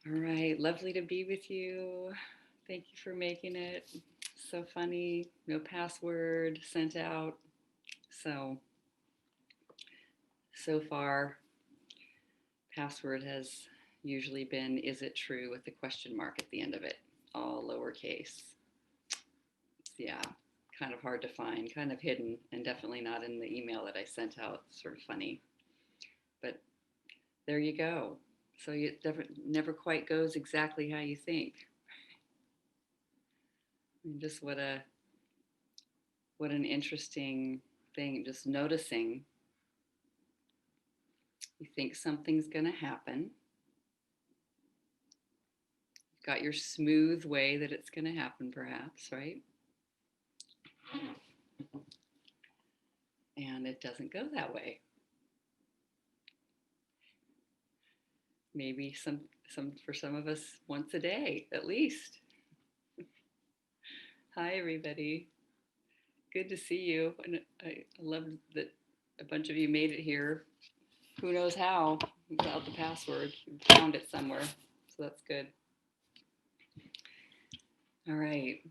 All right, lovely to be with you. Thank you for making it. So funny. No password sent out. So, so far, password has usually been is it true with the question mark at the end of it, all lowercase. Yeah, kind of hard to find, kind of hidden, and definitely not in the email that I sent out. Sort of funny. But there you go. So it never quite goes exactly how you think. And just what an interesting thing. Just noticing you think something's going to happen. You've got your smooth way that it's going to happen, perhaps, right? And it doesn't go that way. Maybe some for some of us once a day at least. Hi, everybody. Good to see you. And I love that a bunch of you made it here. Who knows how without the password? You found it somewhere, so that's good. All right.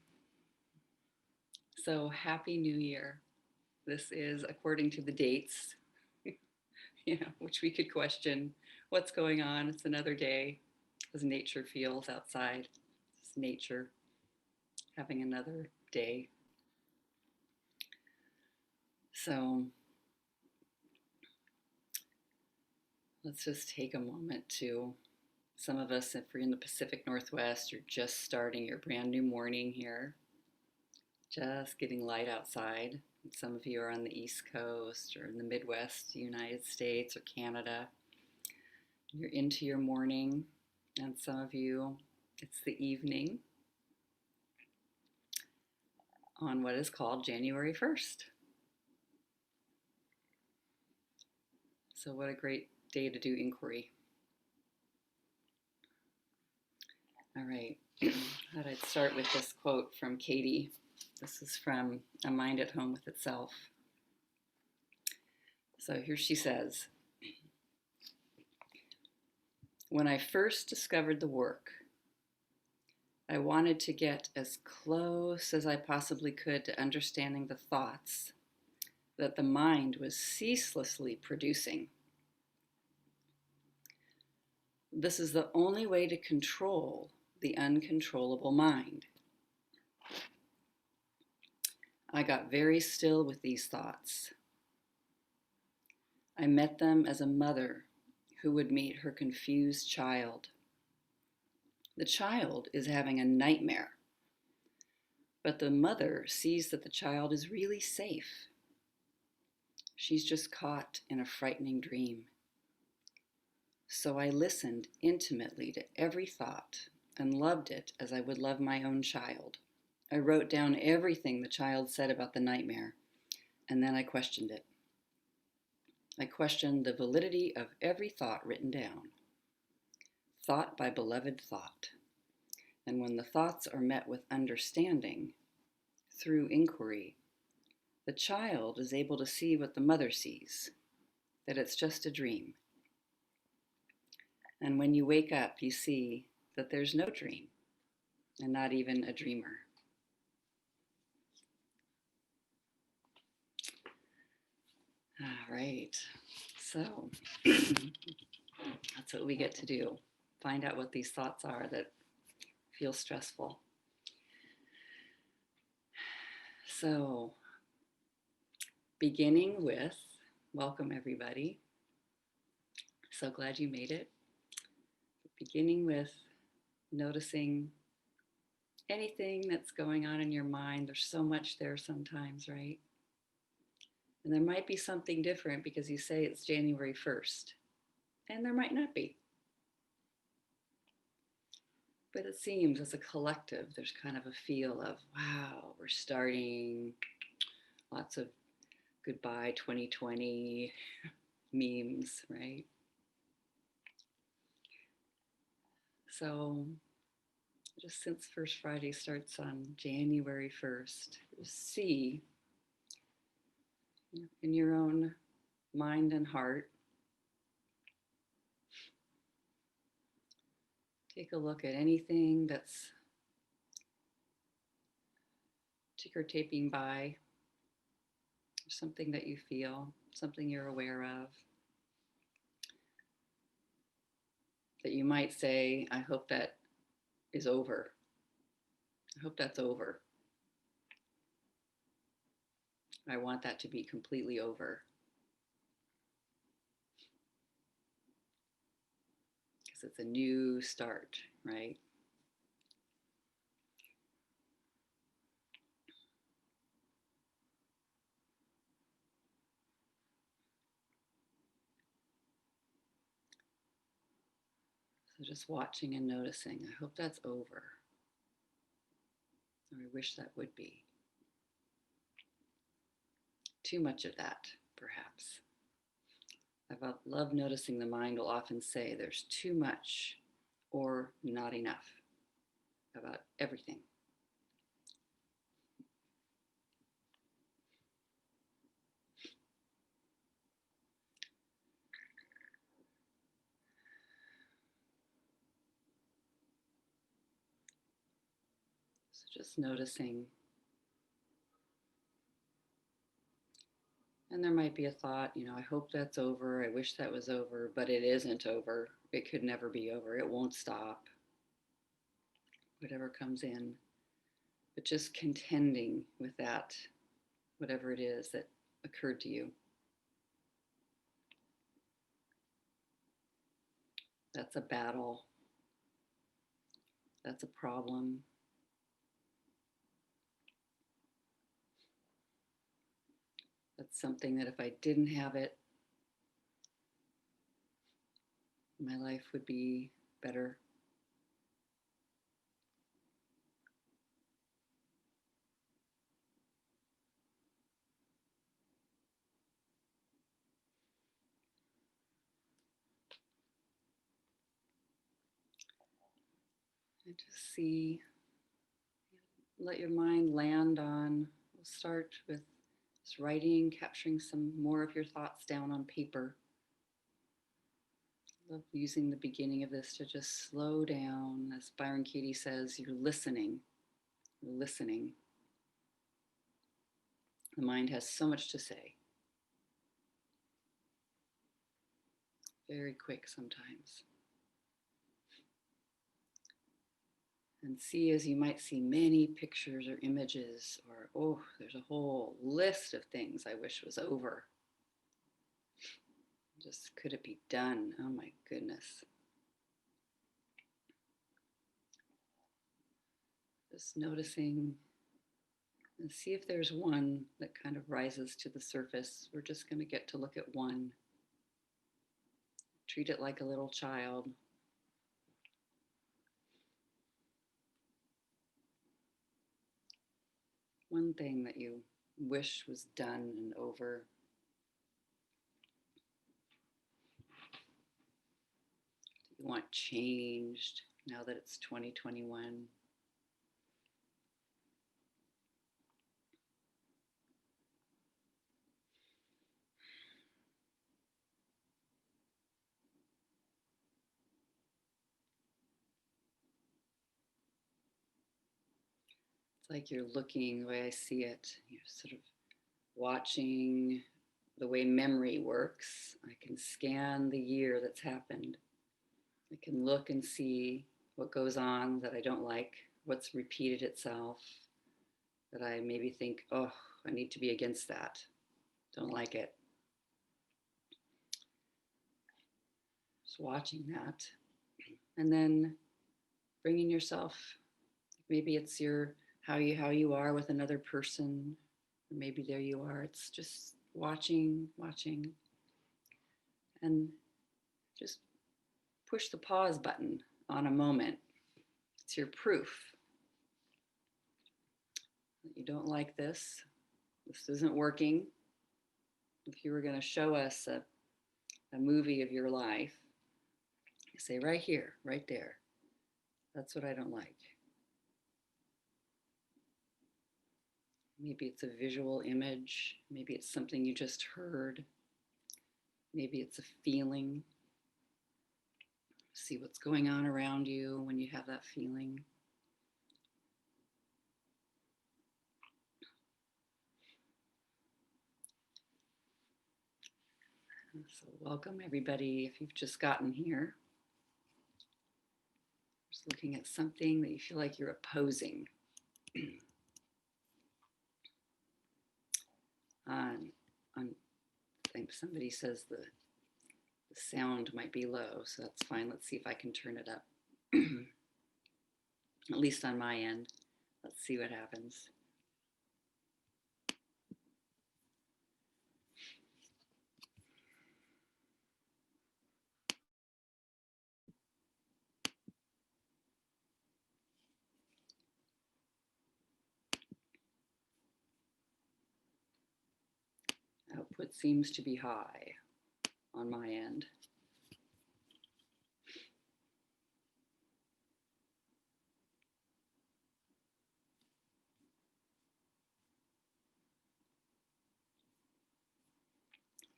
So happy New Year. This is according to the dates, which we could question what's going on. It's another day as nature feels outside. It's nature having another day. So let's just take a moment to, some of us, if we're in the Pacific Northwest, you're just starting your brand new morning here, just getting light outside. Some of you are on the East Coast or in the Midwest, United States or Canada. You're into your morning, and some of you, it's the evening on what is called January 1st. So, what a great day to do inquiry. All right, I thought I'd start with this quote from Katie. This is from A Mind at Home with Itself. So, here she says, when I first discovered the work, I wanted to get as close as I possibly could to understanding the thoughts that the mind was ceaselessly producing. This is the only way to control the uncontrollable mind. I got very still with these thoughts. I met them as a mother who would meet her confused child. The child is having a nightmare, but the mother sees that the child is really safe. She's just caught in a frightening dream. So I listened intimately to every thought and loved it as I would love my own child. I wrote down everything the child said about the nightmare, and then I questioned it. I questioned the validity of every thought written down. Thought by beloved thought. And when the thoughts are met with understanding, through inquiry, the child is able to see what the mother sees, that it's just a dream. And when you wake up, you see that there's no dream, and not even a dreamer. All right, so that's what we get to do. Find out what these thoughts are that feel stressful. So, beginning with, welcome everybody. So glad you made it. Beginning with noticing anything that's going on in your mind. There's so much there sometimes, right? And there might be something different because you say it's January 1st, and there might not be. But it seems as a collective, there's kind of a feel of, wow, we're starting, lots of goodbye 2020 memes, right? So just since First Friday starts on January 1st, see in your own mind and heart Take a look at anything that's ticker taping by, something that you feel, something you're aware of, that you might say, I hope that is over. I hope that's over. I want that to be completely over. Because it's a new start, right? So just watching and noticing. I hope that's over. Or I wish that would be. Too much of that, perhaps. I love noticing the mind will often say there's too much or not enough about everything. So just noticing. And there might be a thought, I hope that's over. I wish that was over, but it isn't over. It could never be over. It won't stop. Whatever comes in. But just contending with that, whatever it is that occurred to you. That's a battle. That's a problem. That's something that if I didn't have it, my life would be better. And just see, let your mind land on, we'll start with just writing, capturing some more of your thoughts down on paper. I love using the beginning of this to just slow down. As Byron Katie says, you're listening. You're listening. The mind has so much to say. Very quick sometimes. And see, as you might see many pictures or images, or oh, there's a whole list of things I wish was over. Just could it be done? Oh my goodness. Just noticing and see if there's one that kind of rises to the surface. We're just going to get to look at one. Treat it like a little child. One thing that you wish was done and over. You want changed now that it's 2021. It's like you're looking the way I see it. You're sort of watching the way memory works. I can scan the year that's happened. I can look and see what goes on that I don't like, what's repeated itself, that I maybe think, oh, I need to be against that. Don't like it. Just watching that. And then bringing yourself, maybe it's your how you are with another person, or maybe there you are. It's just watching, and just push the pause button on a moment. It's your proof that you don't like this. This isn't working. If you were going to show us a movie of your life, you say right here, right there. That's what I don't like. Maybe it's a visual image. Maybe it's something you just heard. Maybe it's a feeling. See what's going on around you when you have that feeling. So welcome everybody if you've just gotten here. Just looking at something that you feel like you're opposing. I think somebody says the sound might be low, so that's fine. Let's see if I can turn it up. At least on my end. Let's see what happens. Output seems to be high on my end.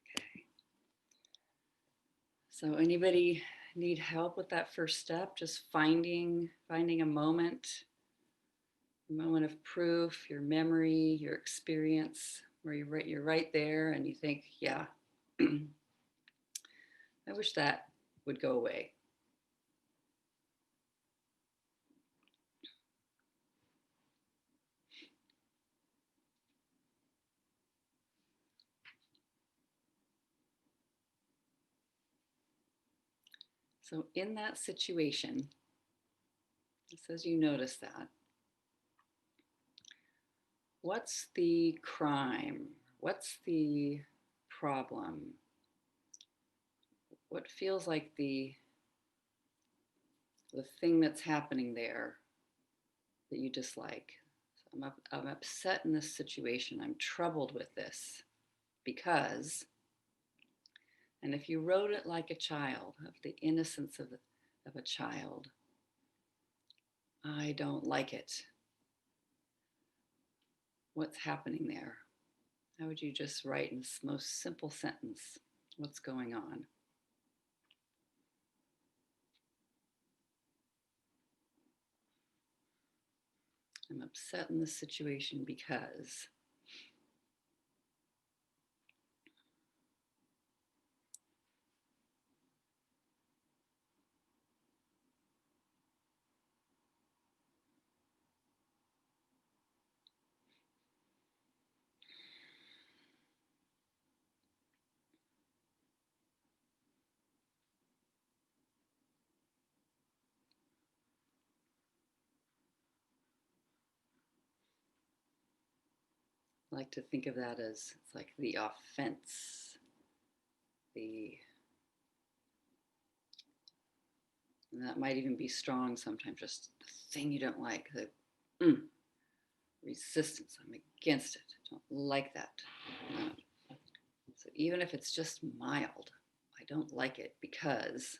Okay. So anybody need help with that first step? Just finding a moment of proof, your memory, your experience, where you're right there and you think, yeah, I wish that would go away. So in that situation, just as you notice that, what's the crime? What's the problem? What feels like the thing that's happening there that you dislike? So I'm upset in this situation. I'm troubled with this because, and if you wrote it like a child, of the innocence of a child, I don't like it. What's happening there? How would you just write in this most simple sentence what's going on? I'm upset in this situation because. I like to think of that as it's like the offense, the and that might even be strong sometimes, just the thing you don't like, the resistance. I'm against it. I don't like that. So even if it's just mild, I don't like it because.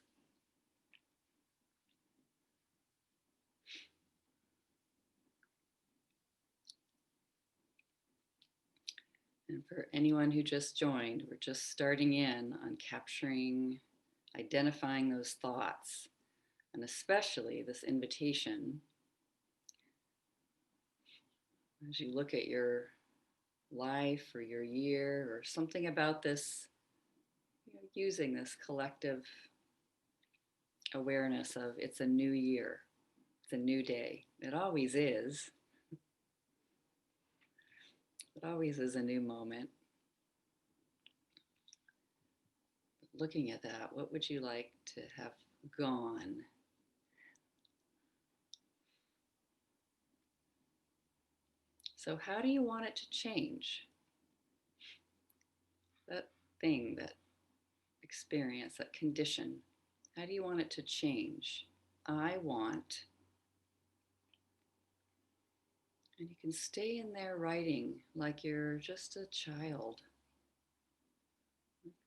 And for anyone who just joined, we're just starting in on capturing, identifying those thoughts, and especially this invitation as you look at your life or your year or something about this, using this collective awareness of it's a new year, it's a new day. It always is. It always is a new moment. Looking at that, what would you like to have gone? So, how do you want it to change? That thing, that experience, that condition, how do you want it to change? I want, and you can stay in there writing like you're just a child.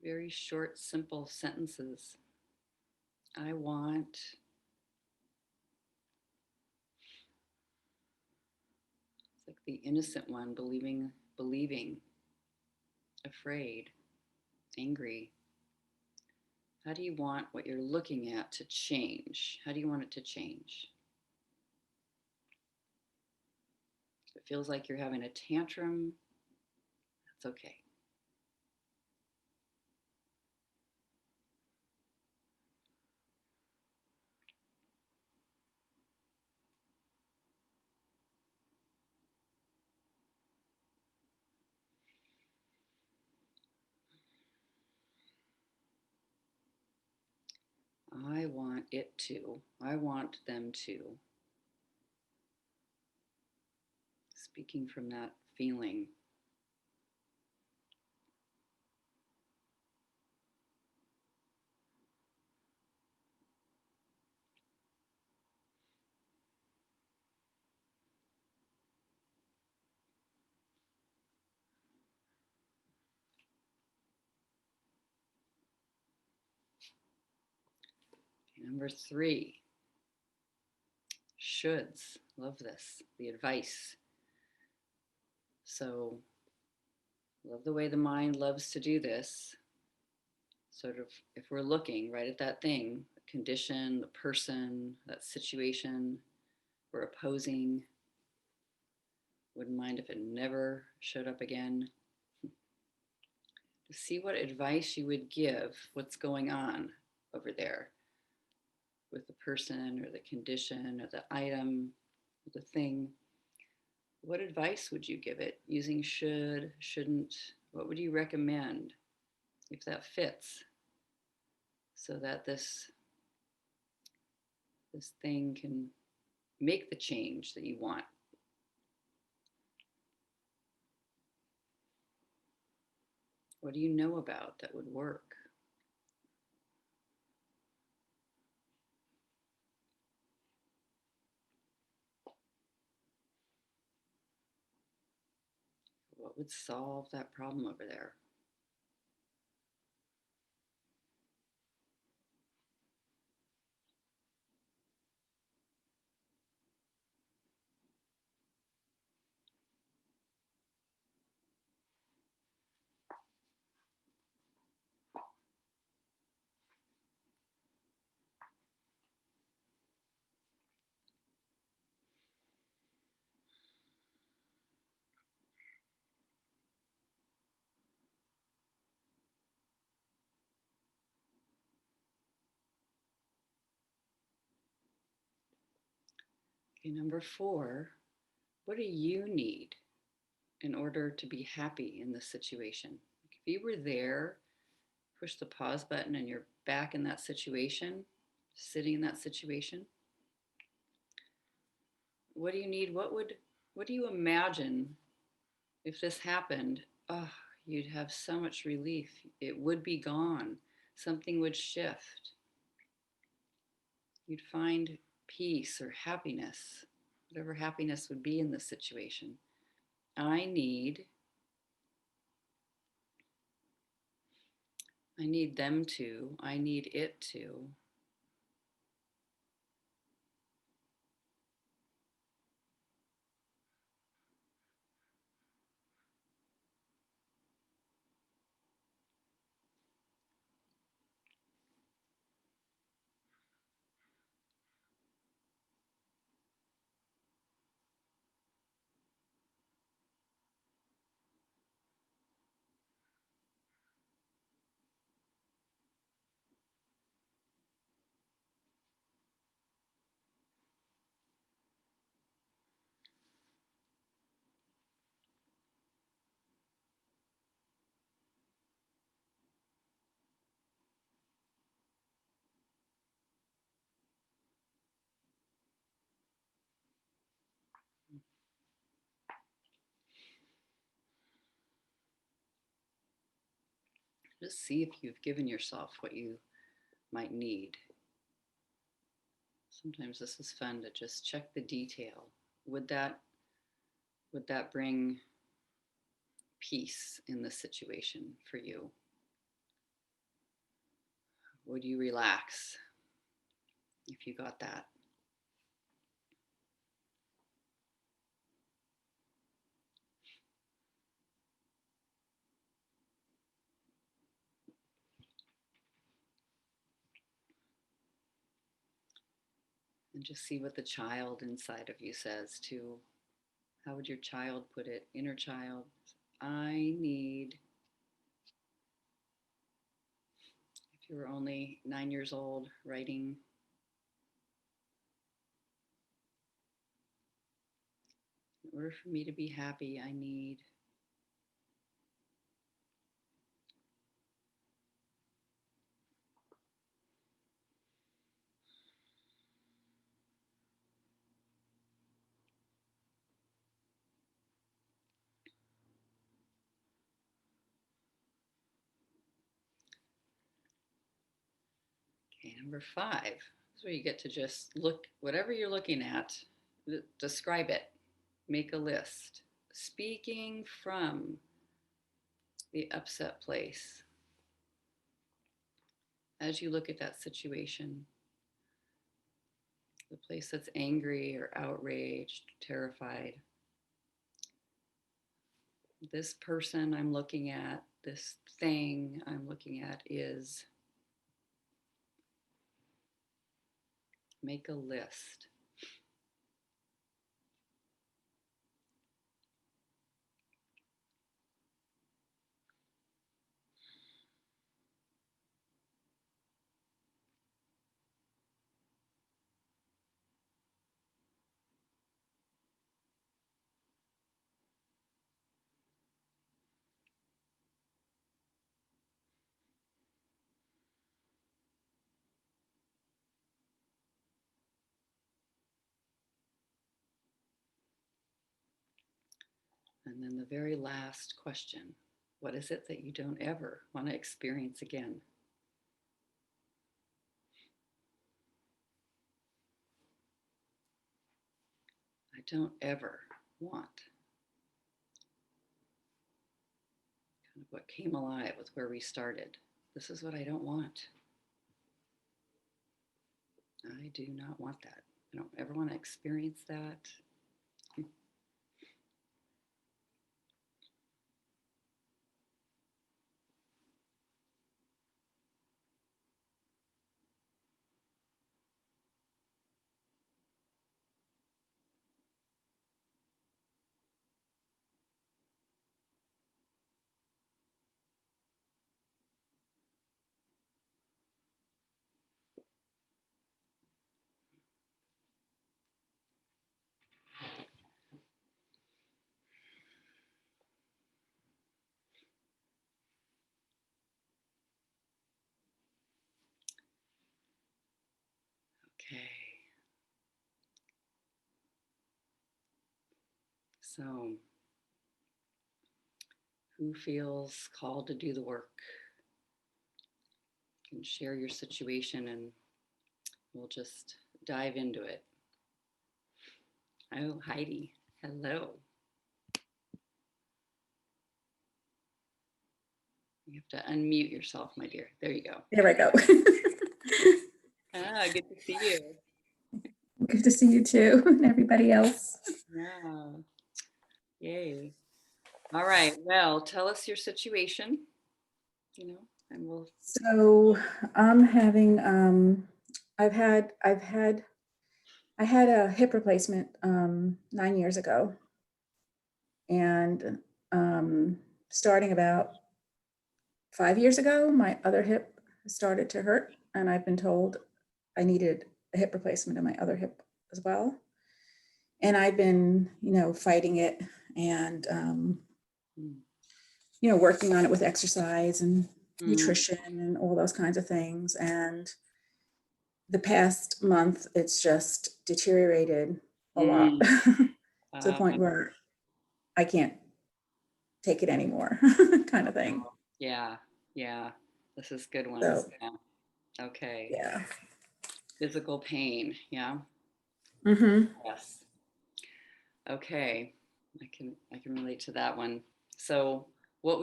Very short, simple sentences. I want. It's like the innocent one believing, afraid, angry. How do you want what you're looking at to change? How do you want it to change? If it feels like you're having a tantrum, that's okay. I want it to. I want them to. Speaking from that feeling. Number 3, shoulds. Love this. The advice. So, love the way the mind loves to do this. Sort of, if we're looking right at that thing, the condition, the person, that situation we're opposing, wouldn't mind if it never showed up again. To see what advice you would give, what's going on over there with the person or the condition or the item, or the thing. What advice would you give it using should, shouldn't? What would you recommend if that fits so that this thing can make the change that you want? What do you know about that would work? What would solve that problem over there? Okay, number 4, what do you need in order to be happy in this situation? If you were there, push the pause button and you're back in that situation, sitting in that situation, what do you need? What do you imagine if this happened? Oh, you'd have so much relief. It would be gone. Something would shift. You'd find peace or happiness, whatever happiness would be in this situation. I need them to, I need it to. Just see if you've given yourself what you might need. Sometimes this is fun to just check the detail. Would that bring peace in the situation for you? Would you relax if you got that? And just see what the child inside of you says too. How would your child put it? Inner child, I need, if you were only 9 years old, writing, in order for me to be happy, I need. Okay, number 5 is where you get to just look, whatever you're looking at, describe it, make a list. Speaking from the upset place, as you look at that situation, the place that's angry or outraged, terrified, this person I'm looking at, this thing I'm looking at is, make a list. And then the very last question, what is it that you don't ever want to experience again? I don't ever want. Kind of what came alive with where we started. This is what I don't want. I do not want that. I don't ever want to experience that. Okay. So, who feels called to do the work? You can share your situation and we'll just dive into it. Oh, Heidi, hello. You have to unmute yourself, my dear. There you go. There I go. Good to see you. Good to see you too, and everybody else. Yeah. Yay. All right. Well, tell us your situation, and we'll. So I'm having I had a hip replacement 9 years ago, and starting about 5 years ago, my other hip started to hurt, and I've been told I needed a hip replacement in my other hip as well. And I've been, fighting it and working on it with exercise and nutrition and all those kinds of things. And the past month, it's just deteriorated a lot to the point where I can't take it anymore, kind of thing. Yeah. This is good one. So, yeah. Okay. Yeah. Physical pain. Yeah. Mm-hmm. Yes. Okay. I can relate to that one. So, what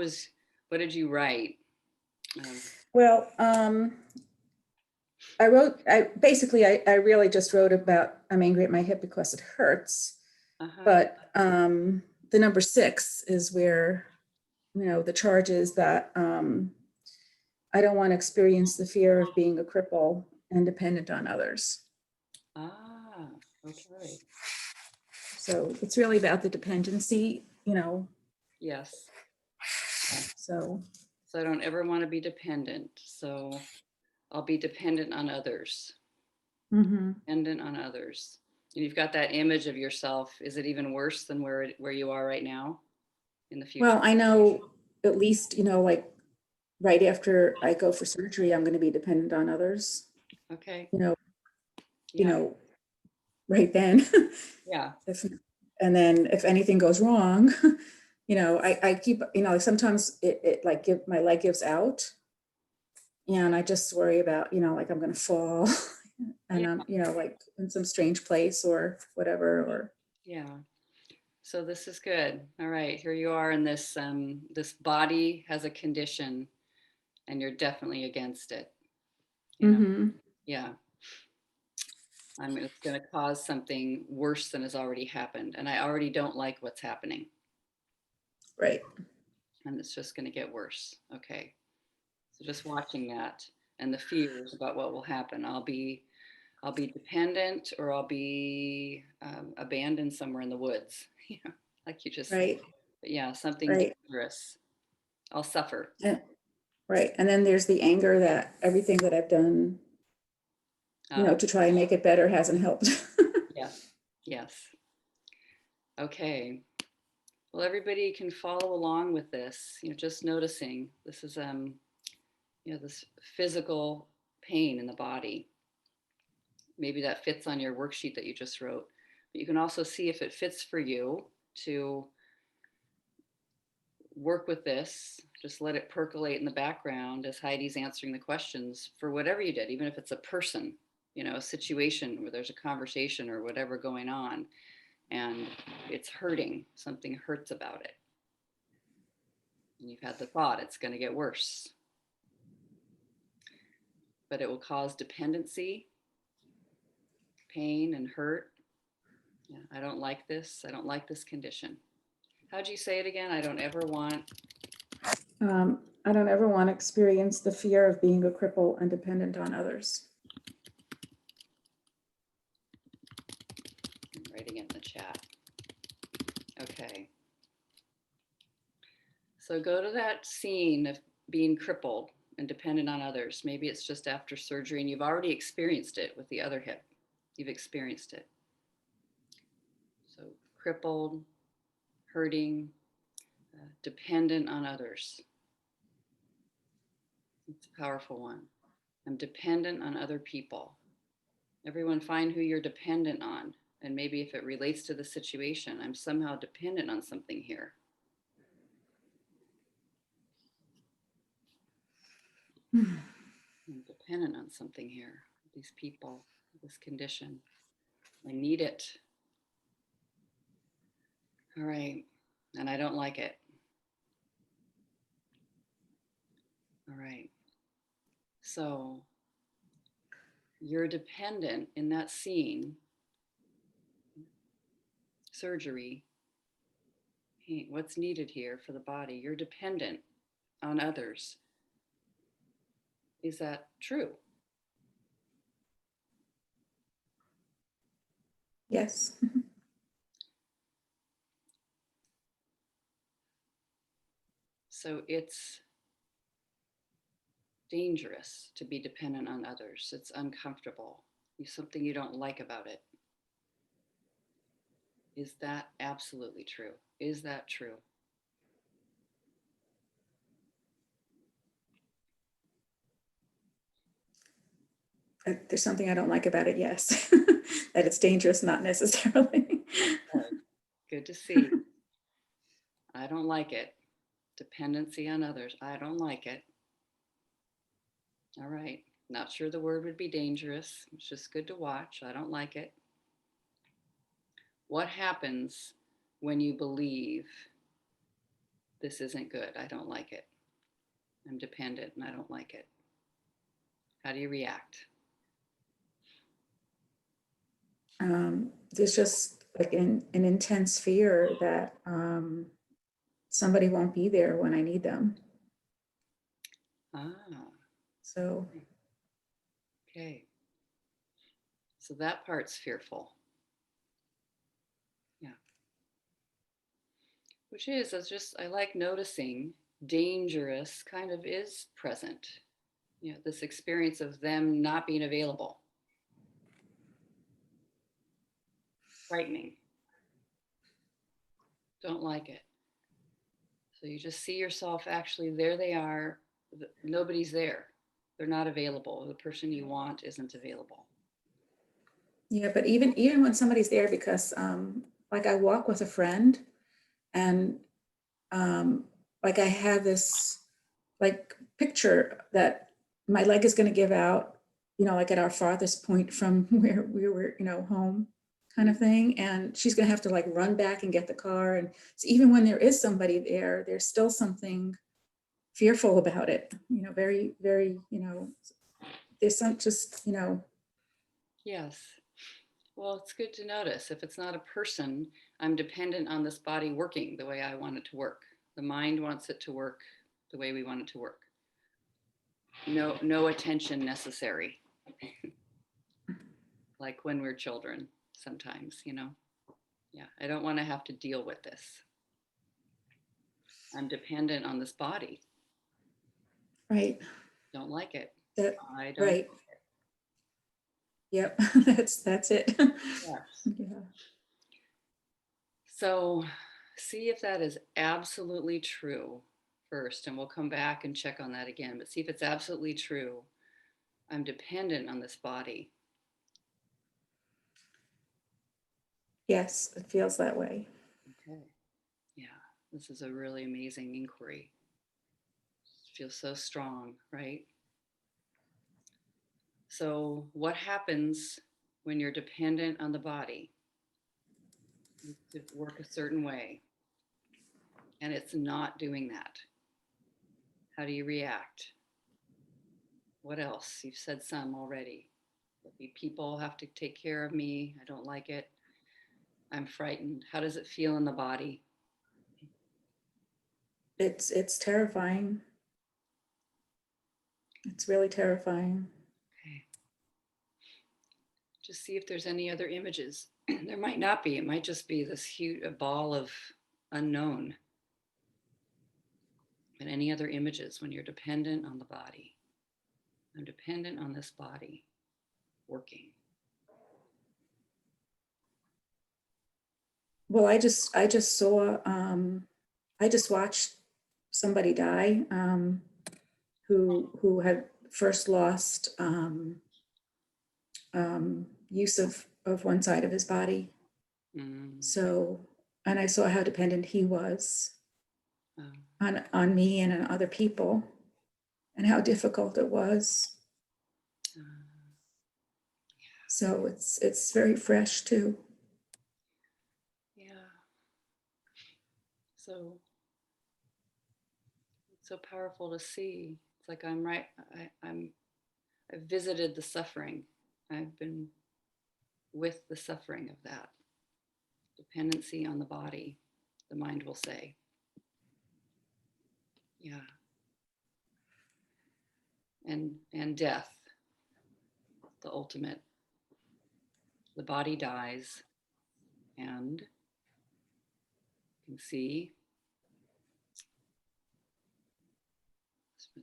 did you write? Well, I really just wrote about, I'm angry at my hip because it hurts. But the number 6 is where, the charge is that I don't want to experience the fear of being a cripple and dependent on others. Okay. So it's really about the dependency, Yes. Yeah. so. So I don't ever want to be dependent. So I'll be dependent on others. Mhm. Dependent on others. And you've got that image of yourself. Is it even worse than where you are right now in the future? Well, I know at least, like right after I go for surgery, I'm going to be dependent on others, Okay. you know, you Yeah. know, right then. Yeah. If, and then if anything goes wrong, I keep, like sometimes it like my leg gives out and I just worry about, like I'm going to fall Yeah. and I'm, like in some strange place or whatever, or. Yeah. So this is good. All right. Here you are in this body has a condition and you're definitely against it. You know, Mm-hmm. yeah. It's going to cause something worse than has already happened. And I already don't like what's happening. Right. And it's just going to get worse. Okay. So just watching that and the fears about what will happen. I'll be dependent or I'll be abandoned somewhere in the woods, like you just said. Right. But yeah, something Right. dangerous. I'll suffer. And, right. And then there's the anger that everything that I've done, Uh, to try and make it better hasn't helped. yes. Yes. Okay. Well, everybody can follow along with this, just noticing this is, this physical pain in the body. Maybe that fits on your worksheet that you just wrote, but you can also see if it fits for you to work with this. Just let it percolate in the background as Heidi's answering the questions for whatever you did, even if it's a person, a situation where there's a conversation or whatever going on and it's hurting, something hurts about it. And you've had the thought it's going to get worse, but it will cause dependency, pain, and hurt. Yeah, I don't like this. I don't like this condition. How'd you say it again? I don't ever want. I don't ever want to experience the fear of being a cripple and dependent on others. I'm writing it in the chat. Okay. So go to that scene of being crippled and dependent on others. Maybe it's just after surgery and you've already experienced it with the other hip. You've experienced it. So crippled, hurting, dependent on others. It's a powerful one. I'm dependent on other people. Everyone find who you're dependent on. And maybe if it relates to the situation, I'm somehow dependent on something here. I'm dependent on something here. These people, this condition. I need it. All right. And I don't like it. All right. So you're dependent in that scene, surgery. Hey, what's needed here for the body? You're dependent on others. Is that true? Yes. So it's dangerous to be dependent on others. It's uncomfortable. There's something you don't like about it. Is that absolutely true? Is that true? There's something I don't like about it, yes. That it's dangerous, not necessarily. Okay. Good to see. I don't like it. Dependency on others. I don't like it. All right. Not sure the word would be dangerous. It's just good to watch. I don't like it. What happens when you believe this isn't good? I don't like it. I'm dependent and I don't like it. How do you react? There's just like an intense fear that somebody won't be there when I need them. Ah, So, okay. So that part's fearful. Yeah. Which is, I like noticing dangerous kind of is present. You know, this experience of them not being available. Frightening. Don't like it. So you just see yourself actually, there they are. Nobody's there. They're not available. The person you want isn't available. Yeah, but even when somebody's there, because like I walk with a friend, and like I have this like picture that my leg is going to give out, like at our farthest point from where we were, home, kind of thing, and she's going to have to like run back and get the car. And so even when there is somebody there, there's still something fearful about it, very, very, there's some just, Yes. Well, it's good to notice if it's not a person, I'm dependent on this body working the way I want it to work. The mind wants it to work the way we want it to work. No attention necessary. Like when we're children, sometimes, Yeah, I don't want to have to deal with this. I'm dependent on this body. right. Don't like it. That, I don't. right. Yep. that's it. Yes. Yeah. So see if that is absolutely true first, and we'll come back and check on that again. But see if it's absolutely true. I'm dependent on this body. Yes, it feels that way. Okay. Yeah, this is a really amazing inquiry. It feels so strong, right? So, what happens when you're dependent on the body to work a certain way and it's not doing that? How do you react? What else? You've said some already. People have to take care of me. I don't like it. I'm frightened. How does it feel in the body? It's terrifying. It's really terrifying. Okay. Just see if there's any other images. There might not be. It might just be this huge ball of unknown. And any other images when you're dependent on the body. I'm dependent on this body working. Well, I just saw, I just watched somebody die, who had first lost use of one side of his body. Mm. So, and I saw how dependent he was Oh. on me and on other people, and how difficult it was. So it's very fresh too. Yeah. So it's so powerful to see. It's like I'm right. I've visited the suffering. I've been with the suffering of that dependency on the body. The mind will say, yeah, and death, the ultimate. The body dies, and you can see.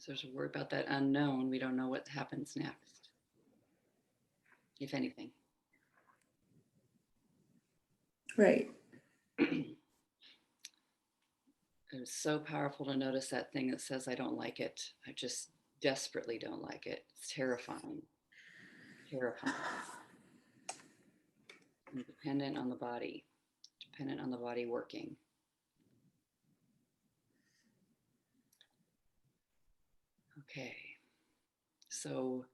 There's a word about that unknown. We don't know what happens next, if anything. Right. It's so powerful to notice that thing that says, I don't like it. I just desperately don't like it. It's terrifying. Terrifying. I'm dependent on the body, dependent on the body working. Okay. So,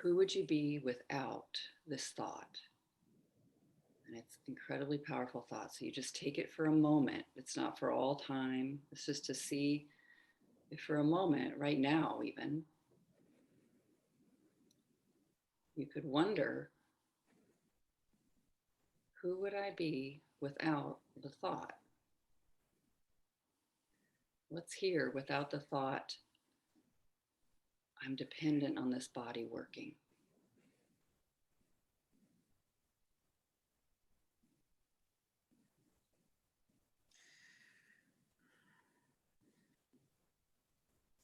who would you be without this thought? And it's incredibly powerful thought. So you just take it for a moment. It's not for all time. It's just to see if for a moment, right now, even, you could wonder, who would I be without the thought? What's here without the thought, I'm dependent on this body working?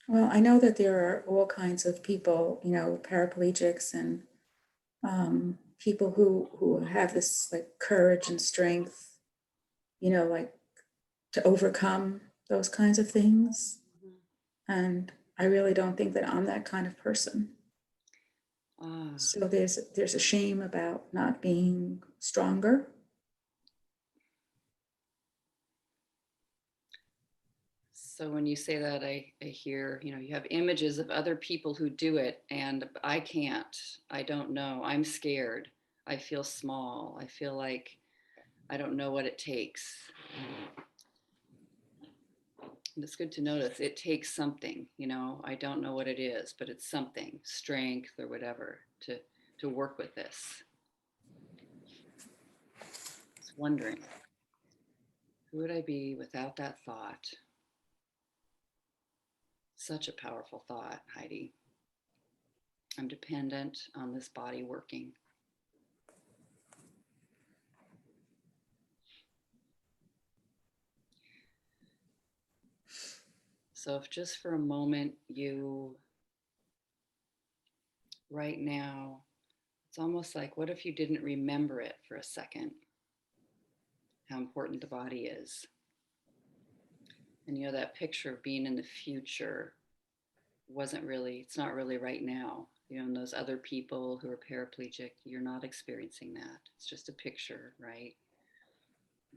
Well, I know that there are all kinds of people, you know, paraplegics and people who have this like courage and strength, you know, like to overcome those kinds of things. Mhm. And I really don't think that I'm that kind of person. Ah, So there's a shame about not being stronger. so when you say that, I hear, you have images of other people who do it, and I can't. I don't know. I'm scared. I feel small. I feel like I don't know what it takes. And it's good to notice it takes something, I don't know what it is, but it's something, strength or whatever, to work with this. It's wondering, who would I be without that thought? Such a powerful thought, Heidi. I'm dependent on this body working. So, if just for a moment you, right now, it's almost like, what if you didn't remember it for a second, how important the body is? And that picture of being in the future it's not really right now. And those other people who are paraplegic, you're not experiencing that. It's just a picture, right?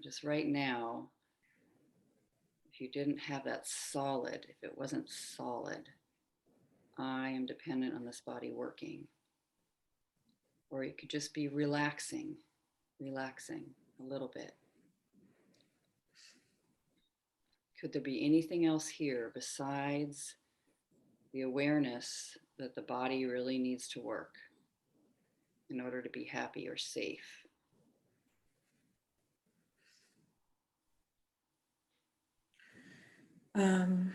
Just right now, if you didn't have that solid, if it wasn't solid, I am dependent on this body working. Or it could just be relaxing, relaxing a little bit. Could there be anything else here besides the awareness that the body really needs to work in order to be happy or safe? Um,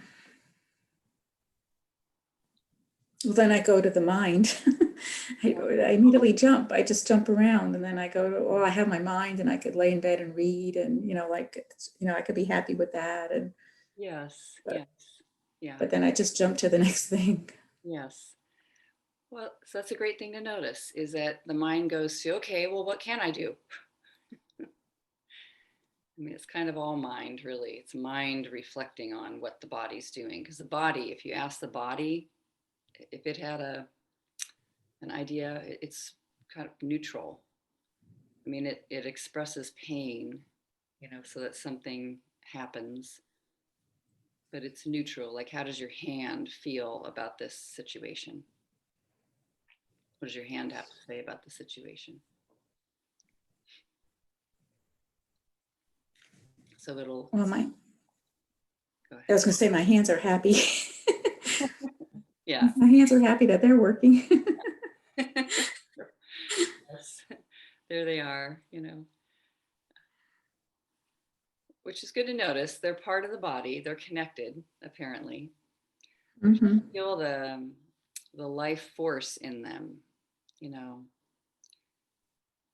well, then I go to the mind. I immediately jump. I just jump around, and then I go to, oh, I have my mind, and I could lay in bed and read, and I could be happy with that. And Yes, but yes, yeah, but then I just jump to the next thing. yes. Well, so that's a great thing to notice is that the mind goes to, okay, well, what can I do? I mean, it's kind of all mind, really. It's mind reflecting on what the body's doing. Because the body, if you ask the body, if it had an idea, it's kind of neutral. I mean, it expresses pain, so that something happens, but it's neutral. Like, how does your hand feel about this situation? What does your hand have to say about the situation? So it'll, Well, my go I was ahead. going to say my hands are happy. Yeah. My hands are happy that they're working. Yes. There they are, which is good to notice. They're part of the body. They're connected, apparently. But Hmm. feel the life force in them, you know.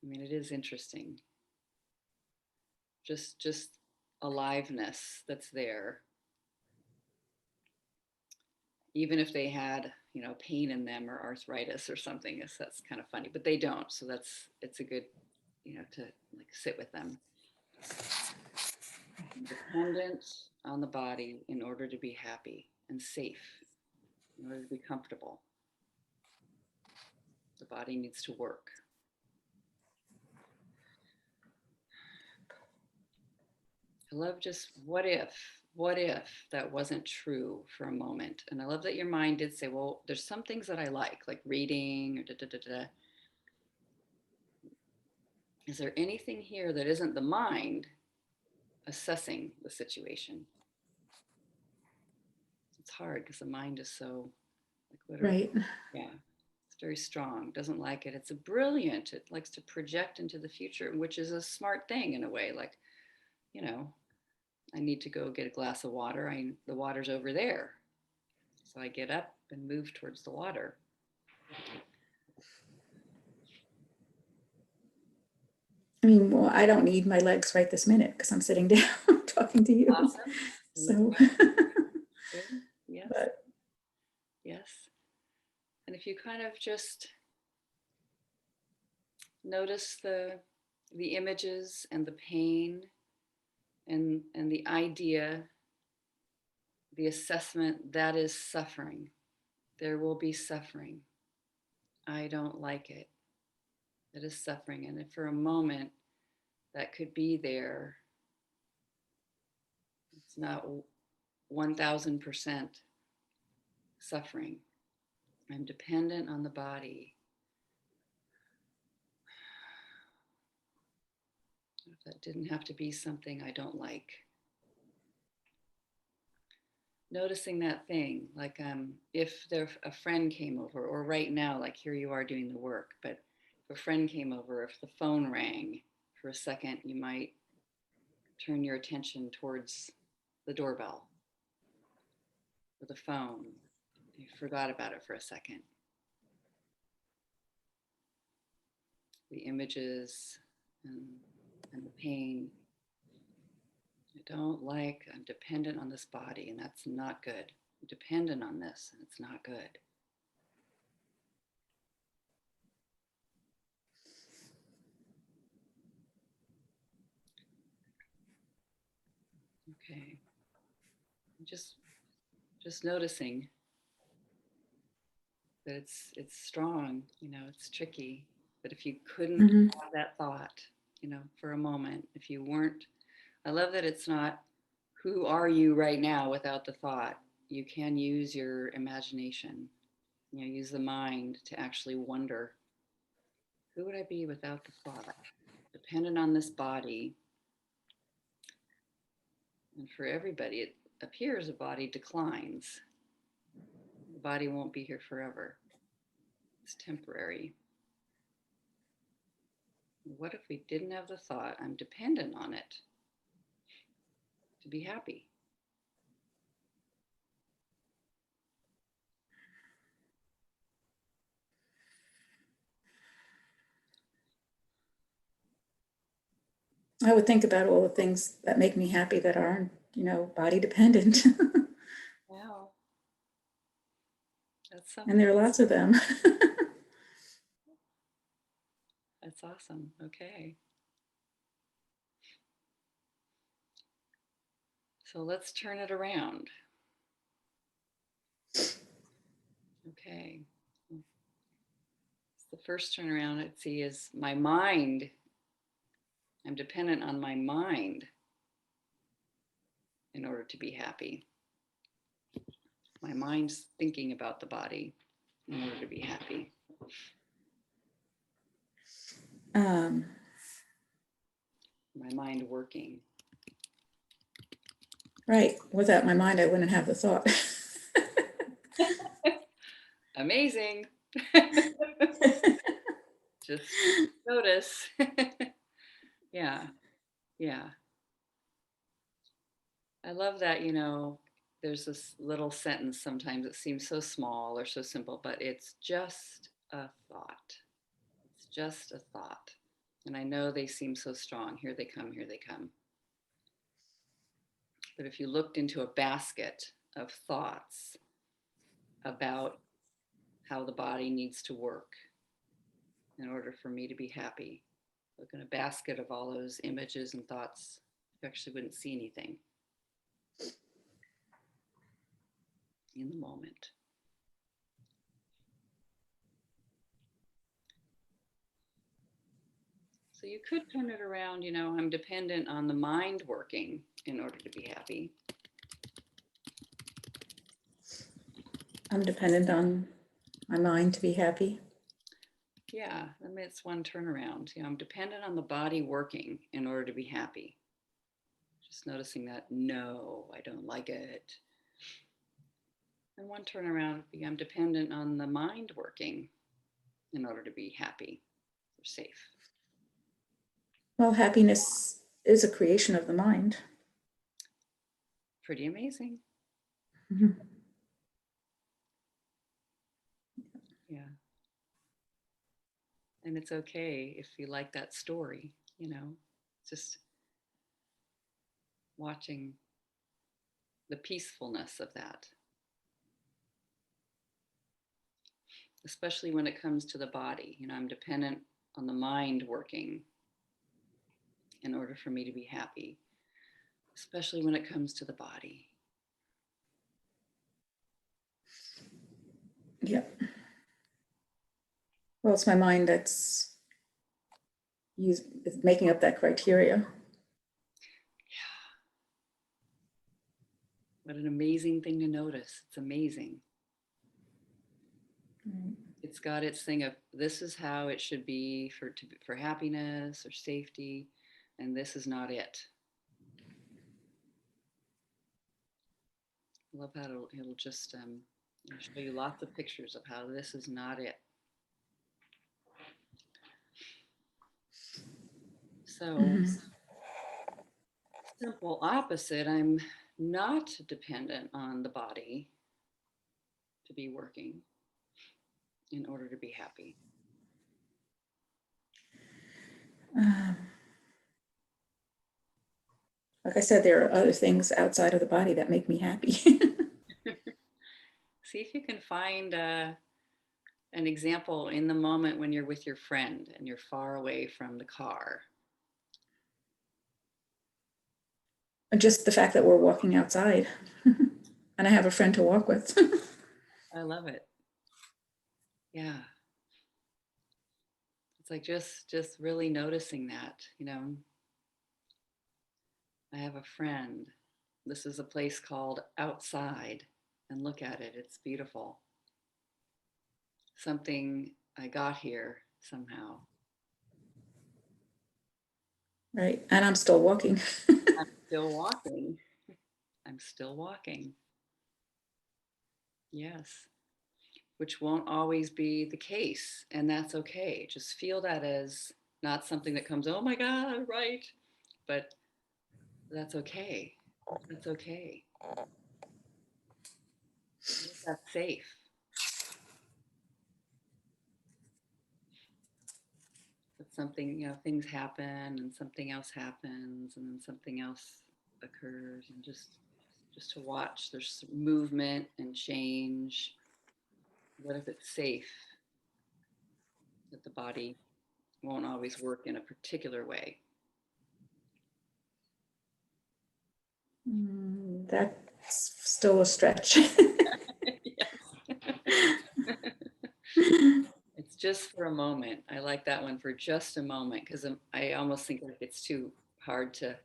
I mean, it is interesting. Just aliveness that's there. Even if they had, pain in them or arthritis or something, that's kind of funny. But they don't. So it's a good, to like sit with them. Dependent on the body in order to be happy and safe, in order to be comfortable. The body needs to work. I love just what if that wasn't true for a moment? And I love that your mind did say, well, there's some things that I like reading or da da da da. Is there anything here that isn't the mind assessing the situation? It's hard because the mind is so like literally, Right. yeah, it's very strong. Doesn't like it. It's a brilliant. It likes to project into the future, which is a smart thing in a way. Like, you know, I need to go get a glass of water. The water's over there. So I get up and move towards the water. I mean, well, I don't need my legs right this minute because I'm sitting down talking to you. Awesome. And that's So, good. Yes. but if you kind of just notice the images and the pain and the idea, the assessment that is suffering. There will be suffering. I don't like it. It is suffering. And if for a moment that could be there, it's not 1000% suffering. I'm dependent on the body. If that didn't have to be something I don't like. Noticing that thing, like if there a friend came over, or right now, like here you are doing the work, but if a friend came over, if the phone rang for a second, you might turn your attention towards the doorbell or the phone. You forgot about it for a second. The images and the pain. I don't like, I'm dependent on this body, and that's not good. I'm dependent on this, and it's not good. Okay. Just noticing that it's strong, it's tricky. But if you couldn't Mm-hmm. have that thought, for a moment, if you weren't, I love that it's not who are you right now without the thought. You can use your imagination, use the mind to actually wonder, who would I be without the thought? Dependent on this body. And for everybody, it appears a body declines. The body won't be here forever. It's temporary. What if we didn't have the thought, I'm dependent on it to be happy? I would think about all the things that make me happy that aren't, body dependent. Wow, that's And there are something. lots of them. That's awesome. Okay. So let's turn it around. Okay. The first turnaround I'd see is my mind. I'm dependent on my mind in order to be happy. My mind's thinking about the body in order to be happy. Um, My mind working. right. Without my mind, I wouldn't have the thought. Amazing. Just notice. Yeah. Yeah. I love that, there's this little sentence sometimes that seems so small or so simple, but it's just a thought. It's just a thought. And I know they seem so strong. Here they come, here they come. But if you looked into a basket of thoughts about how the body needs to work in order for me to be happy, look in a basket of all those images and thoughts, you actually wouldn't see anything in the moment. So you could turn it around, I'm dependent on the mind working in order to be happy. I'm dependent on my mind to be happy. Yeah, I mean, it's one turnaround. I'm dependent on the body working in order to be happy. Just noticing that, no, I don't like it. And one turnaround would be, I'm dependent on the mind working in order to be happy or safe. Well, happiness is a creation of the mind. Pretty amazing. Mm-hmm. Yeah. And it's okay if you like that story, just watching the peacefulness of that. especially when it comes to the body. I'm dependent on the mind working in order for me to be happy, especially when it comes to the body. Yeah. Well, it's my mind that's making up that criteria. Yeah. What an amazing thing to notice. It's amazing. It's got its thing of this is how it should be for happiness or safety, and this is not it. I love how it'll just show you lots of pictures of how this is not it. So, simple opposite, I'm not dependent on the body to be working in order to be happy. Like I said, there are other things outside of the body that make me happy. See if you can find an example in the moment when you're with your friend and you're far away from the car. Just the fact that we're walking outside and I have a friend to walk with. I love it. Yeah. It's like just really noticing that, I have a friend. This is a place called Outside, and look at it. It's beautiful. Something I got here somehow. Right. And I'm still walking. I'm still walking. I'm still walking. Yes. Which won't always be the case. And that's okay. Just feel that as not something that comes, oh my God, right. But that's okay. That's okay. That's safe. But something, things happen and something else happens and then something else occurs, and just to watch there's movement and change. What if it's safe that the body won't always work in a particular way? That's still a stretch. It's just for a moment. I like that one, for just a moment, because I almost think like it's too hard to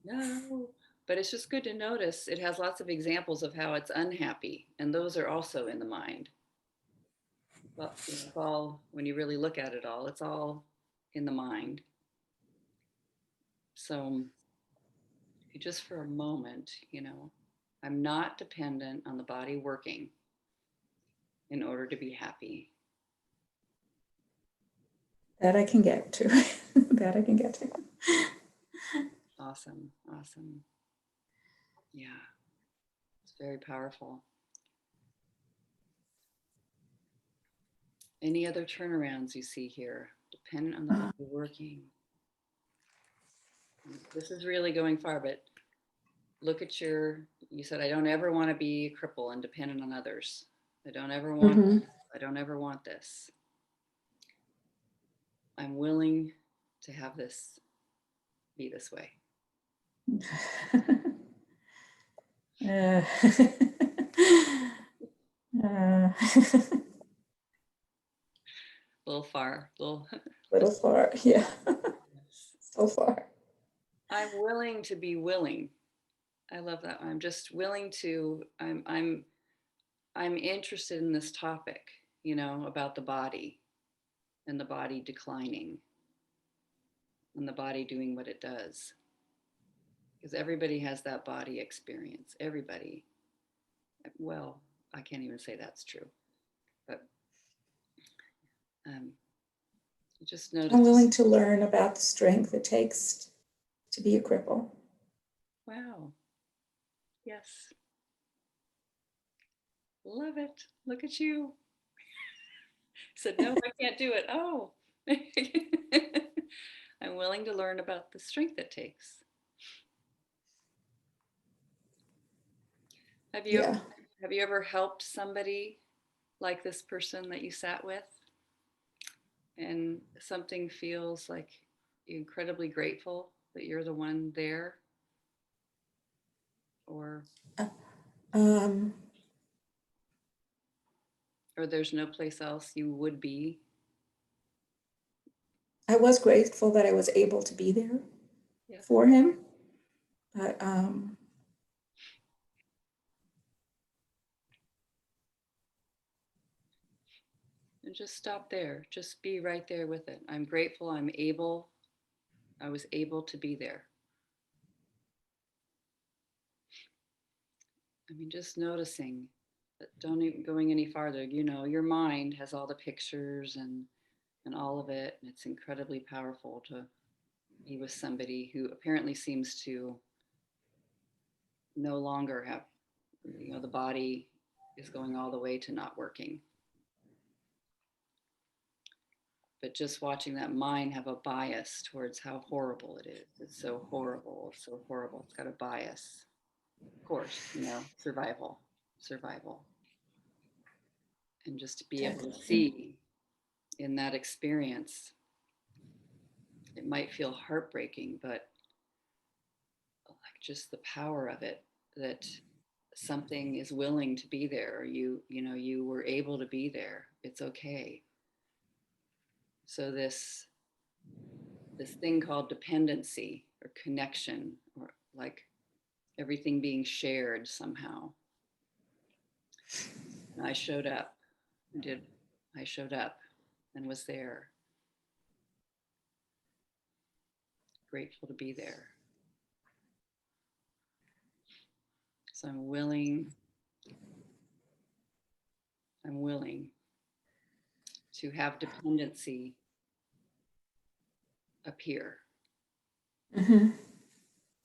no, but it's just good to notice. It has lots of examples of how it's unhappy, and those are also in the mind. Well, it's all, when you really look at it all, it's all in the mind. So just for a moment, I'm not dependent on the body working in order to be happy. That I can get to. That I can get to. Awesome. Awesome. Yeah. It's very powerful. Any other turnarounds you see here? Dependent on the body working. This is really going far, but look at you said, I don't ever want to be a cripple and dependent on others. I don't ever want this. I'm willing to have this be this way. A Little far, little far, yeah. So far. I'm willing to be willing. I love that. I'm just willing to. I'm interested in this topic. About the body and the body declining and the body doing what it does. Because everybody has that body experience. Everybody. Well, I can't even say that's true, but um, just notice. I'm willing to learn about the strength it takes to be a cripple. Wow. Yes. Love it. Look at you. Said, no, I can't do it. Oh. I'm willing to learn about the strength it takes. Have you Yeah. have you ever helped somebody like this person that you sat with, and something feels like you're incredibly grateful that you're the one there, or Um, there's no place else you would be? I was grateful that I was able to be there Yes. for him, but And just stop there. Just be right there with it. I'm grateful I was able to be there. I mean, just noticing, but don't even going any farther. You know, your mind has all the pictures and all of it. And it's incredibly powerful to be with somebody who apparently seems to no longer have, you know, the body is going all the way to not working. But just watching that mind have a bias towards how horrible it is. It's so horrible. It's so horrible. It's got a bias. Of course, you know, survival. And just to be able to definitely. see in that experience, it might feel heartbreaking, but like just the power of it, that something is willing to be there, or you know, you were able to be there. It's okay. So this thing called dependency or connection, or like everything being shared somehow. And I showed up, did I showed up and was there, grateful to be there. So I'm willing to have dependency appear. Mm-hmm.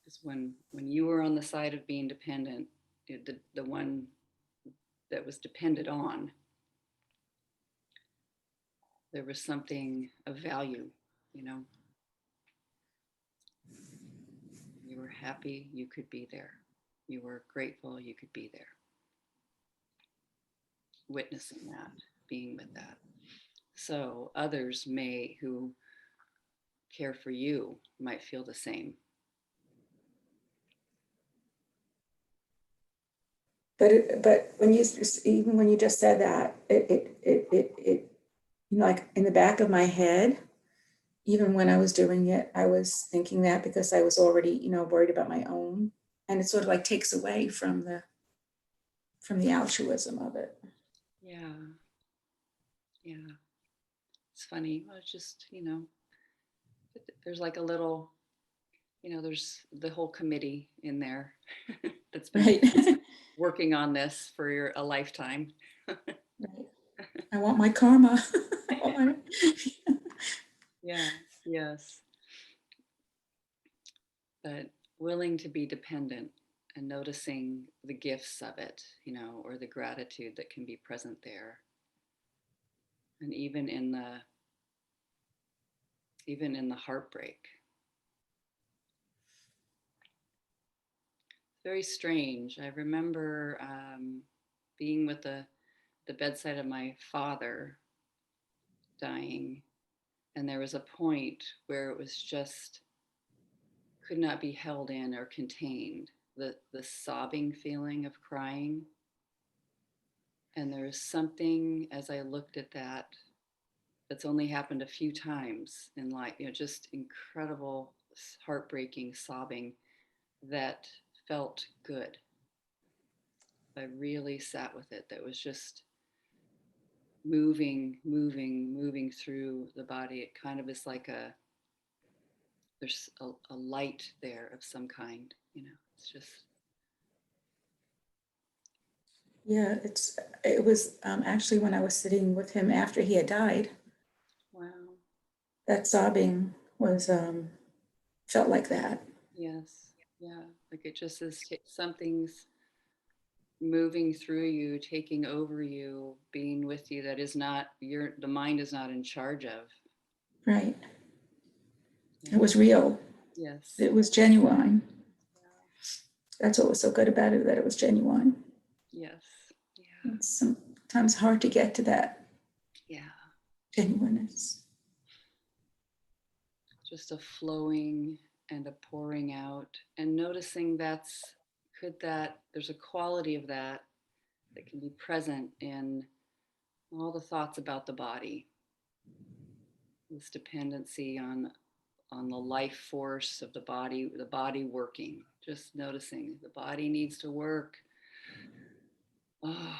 Because when you were on the side of being dependent, the one that was depended on, there was something of value, you know. You were happy, you could be there. You were grateful, you could be there. Witnessing that, being with that. So others may who care for you might feel the same. But when you even when you just said that, you know, like in the back of my head, even when I was doing it, I was thinking that because I was already, you know, worried about my own, and it sort of like takes away from the altruism of it. Yeah, yeah. It's funny. Well, it's just, you know, there's like a little, you know, there's the whole committee in there that's been Right. working on this for a lifetime. Right. I want my karma. I want my... Yes, yes. But willing to be dependent and noticing the gifts of it, you know, or the gratitude that can be present there. And even in the heartbreak. Very strange. I remember being with the bedside of my father dying, and there was a point where it was just could not be held in or contained. The sobbing feeling of crying. And there was something as I looked at that's only happened a few times in life, you know, just incredible, heartbreaking sobbing that felt good. I really sat with it. That was just moving through the body. It kind of is like there's a light there of some kind, you know, it's just, Yeah, it was actually when I was sitting with him after he had died, wow. that sobbing was felt like that. Yes. Yeah. Like it just is something's moving through you, taking over you, being with you, that is not the mind is not in charge of. Right. Yeah. It was real. Yes. It was genuine. Yeah. That's what was so good about it, that it was genuine. Yes. Yeah. It's some Sometimes hard to get to that Yeah. genuineness. Just a flowing and a pouring out, and noticing there's a quality of that that can be present in all the thoughts about the body, this dependency on the life force of the body working, just noticing the body needs to work. Oh,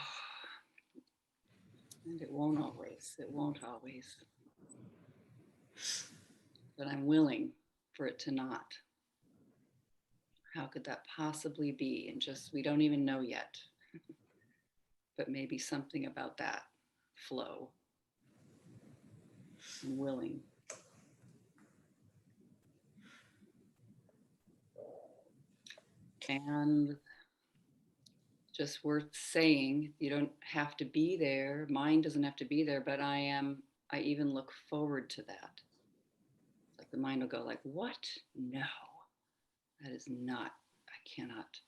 and it won't always, but I'm willing for it to not. How could that possibly be? And just, we don't even know yet, but maybe something about that flow and willing. And just worth saying, you don't have to be there. Mind doesn't have to be there, but I even look forward to that. Like the mind will go like, what? No, that is not, I cannot.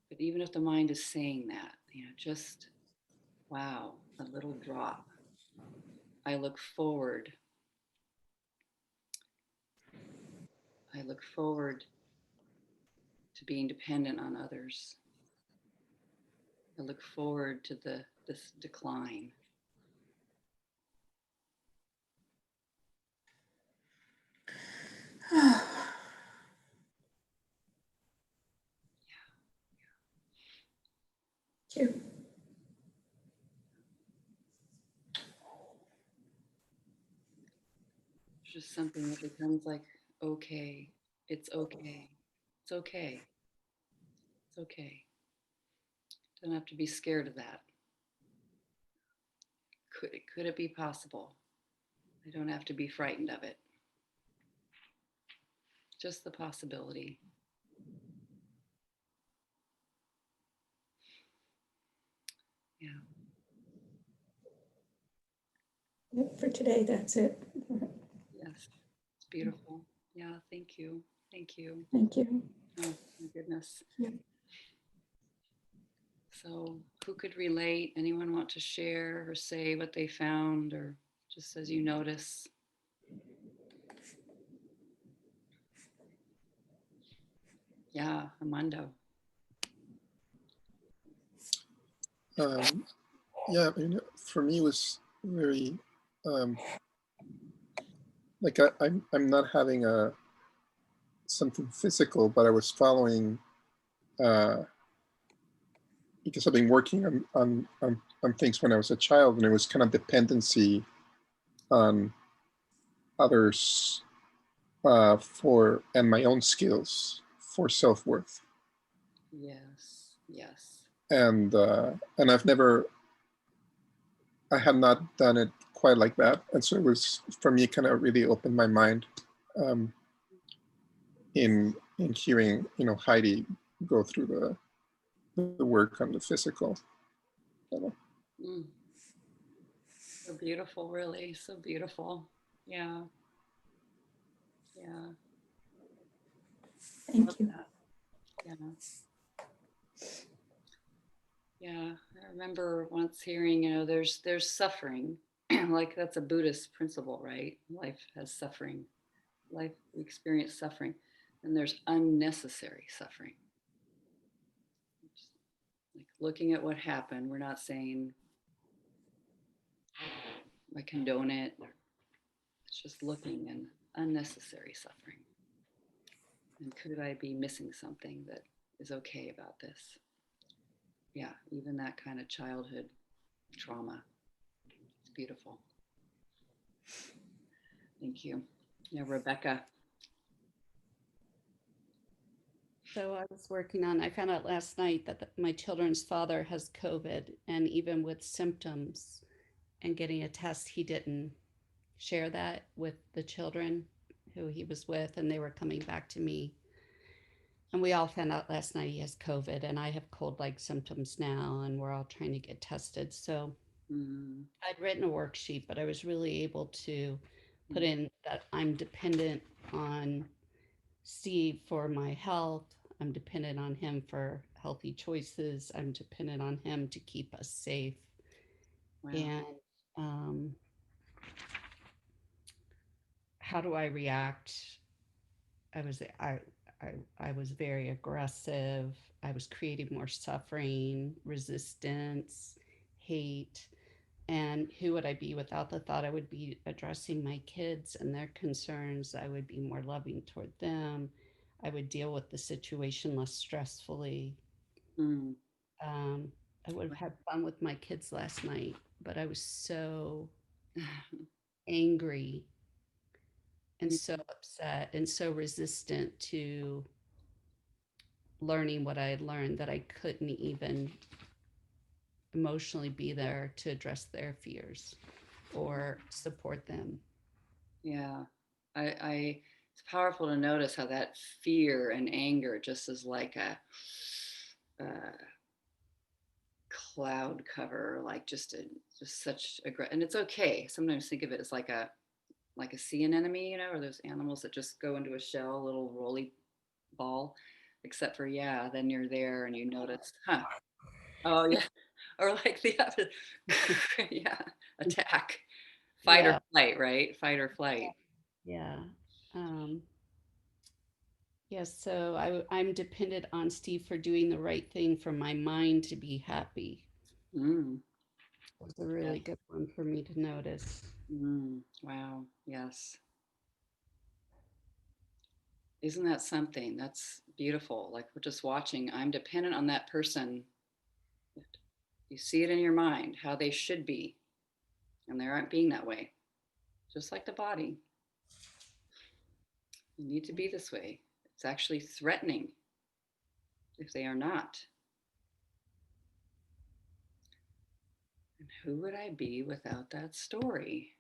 But even if the mind is saying that, just wow, a little drop. I look forward. I look forward to being dependent on others. I look forward to this decline. Thank you. It's just something that becomes like, okay, it's okay, it's okay, it's okay. Don't have to be scared of that. Could it be possible? I don't have to be frightened of it. Just the possibility. Yeah. Yep, for today, that's it. Yes. It's beautiful. Yeah. Thank you. Thank you. Thank you. Oh my goodness. Yeah. So, who could relate? Anyone want to share or say what they found, or just as you notice? Yeah, Armando. Yeah, for me it was very like I'm not having something physical, but I was following because I've been working on things when I was a child, and it was kind of dependency on others and my own skills for self-worth. Yes. Yes. And I have not done it quite like that, and so it was, for me, kind of really opened my mind in hearing Heidi go through the work on the physical. Mm. So beautiful, really. So beautiful. Yeah. Yeah. Thank Love you. that. Yeah. Yeah. I remember once hearing, there's suffering. Like that's a Buddhist principle, right? Life has suffering. Life, we experience suffering. And there's unnecessary suffering. Just like looking at what happened, we're not saying I condone it. It's just looking and unnecessary suffering. And could I be missing something that is okay about this? Yeah, even that kind of childhood trauma. It's beautiful. Thank you. Yeah, Rebecca. So I found out last night that my children's father has COVID, and even with symptoms and getting a test, he didn't share that with the children who he was with, and they were coming back to me. And we all found out last night he has COVID, and I have cold-like symptoms now, and we're all trying to get tested. So I'd written a worksheet, but I was really able to put in that I'm dependent on Steve for my health. I'm dependent on him for healthy choices. I'm dependent on him to keep us safe. Wow. And how do I react? I was I, I was very aggressive. I was creating more suffering, resistance, hate. And who would I be without the thought I would be addressing my kids and their concerns? I would be more loving toward them. I would deal with the situation less stressfully. Mm. Um, I would have had fun with my kids last night, but I was so angry and so upset and so resistant to learning what I had learned that I couldn't even emotionally be there to address their fears or support them. Yeah. It's powerful to notice how that fear and anger just is like a cloud cover, like just such a, and it's okay. Sometimes think of it as like a sea anemone, or those animals that just go into a shell, a little roly ball, except for, yeah, then you're there and you notice, huh? Oh, yeah. Or like the other, yeah, attack, fight or Yeah, flight, right? Fight or flight. yeah. Um, yes, so I'm dependent on Steve for doing the right thing for my mind to be happy. Mm, It's a yes. really good one for me to notice. Wow. Yes. Isn't that something? That's beautiful. Like we're just watching. I'm dependent on that person. You see it in your mind, how they should be, and they aren't being that way. Just like the body. You need to be this way. It's actually threatening if they are not. And who would I be without that story?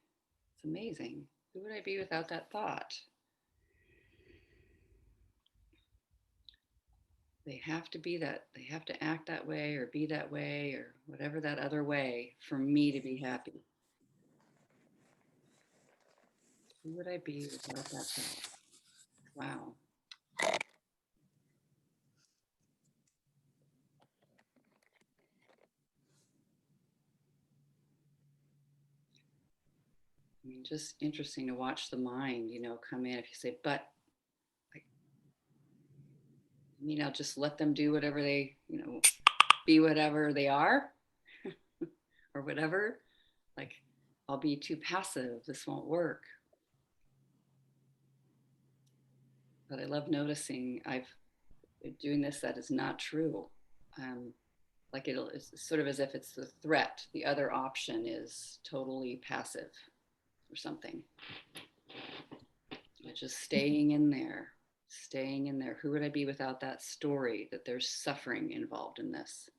It's amazing. Who would I be without that thought? They have to be that, they have to act that way or be that way or whatever that other way for me to be happy. Who would I be without that thought? Wow. I mean, just interesting to watch the mind, come in. If you say, but, like, I'll just let them do whatever they, be whatever they are or whatever. Like, I'll be too passive. This won't work. But I love noticing I've been doing this. That is not true. Um, like it's sort of as if it's the threat. The other option is totally passive or something. Just staying in there, staying in there. Who would I be without that story that there's suffering involved in this?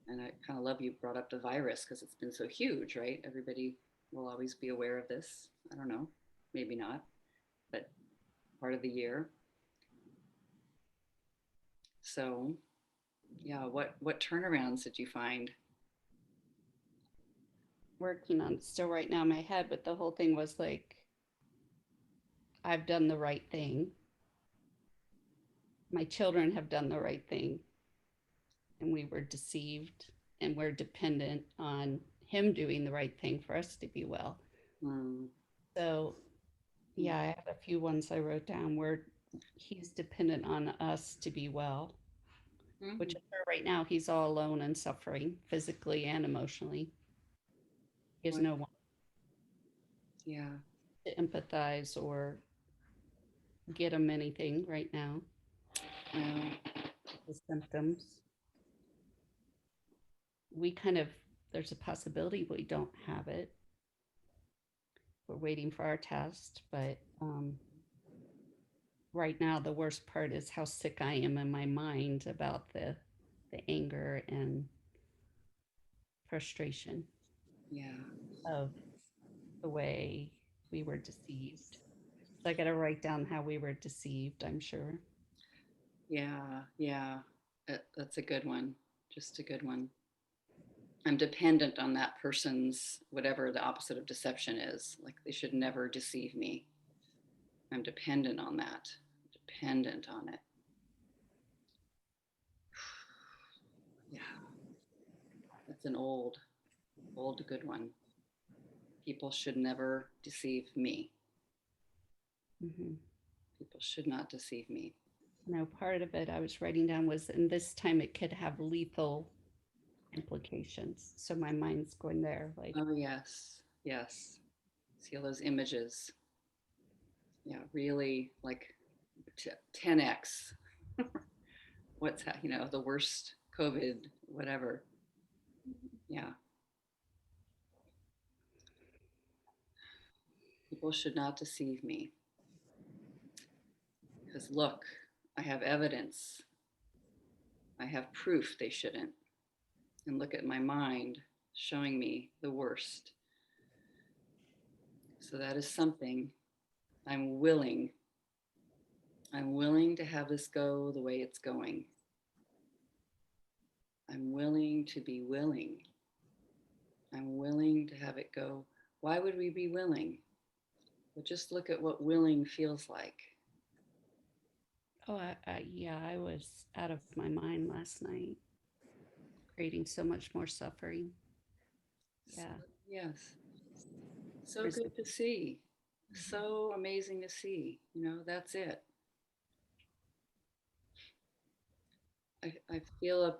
And I kind of love you brought up the virus because it's been so huge, right? Everybody will always be aware of this. I don't know, maybe not, but part of the year. So, yeah, what turnarounds did you find? Working on it still right now in my head, but the whole thing was like, I've done the right thing. My children have done the right thing, and we were deceived, and we're dependent on him doing the right thing for us to be well. Mm, So, yeah, I have a few ones I wrote down where he's dependent on us to be well, which mm, right now he's all alone and suffering physically and emotionally. He has what? no one Yeah, to empathize or get him anything right now. well, The symptoms. We kind of, there's a possibility we don't have it. We're waiting for our test, but right now the worst part is how sick I am in my mind about the anger and frustration yeah, of the way we were deceived. So I got to write down how we were deceived, I'm sure. yeah. That's a good one. Just a good one. I'm dependent on that person's whatever the opposite of deception is. Like they should never deceive me. I'm dependent on that. Dependent on it. It's an old good one. People should never deceive me. Mm-hmm. People should not deceive me. Now, part of it I was writing down was, and this time it could have lethal implications. So my mind's going there, like, Oh, yes. Yes. See all those images. Yeah, really like 10x. What's that? The worst COVID, whatever. Yeah. People should not deceive me. Because look, I have evidence. I have proof they shouldn't. And look at my mind showing me the worst. So that is something I'm willing. I'm willing to have this go the way it's going. I'm willing to be willing. I'm willing to have it go. Why would we be willing? Well, just look at what willing feels like. oh, yeah, I was out of my mind last night, creating so much more suffering. Yeah. Yes. So good to see. So amazing to see. That's it. I feel a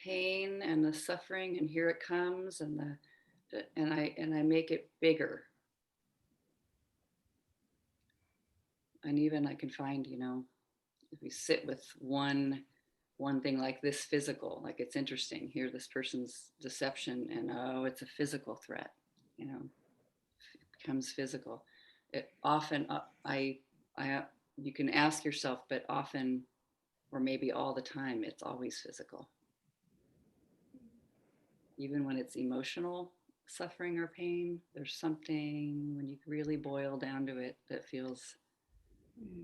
pain and the suffering, and here it comes, and I make it bigger. And even I can find, if we sit with one thing like this physical, like it's interesting, hear this person's deception, and oh, it's a physical threat, it becomes physical. It often, you can ask yourself, but often, or maybe all the time, it's always physical. Even when it's emotional suffering or pain, there's something when you really boil down to it that feels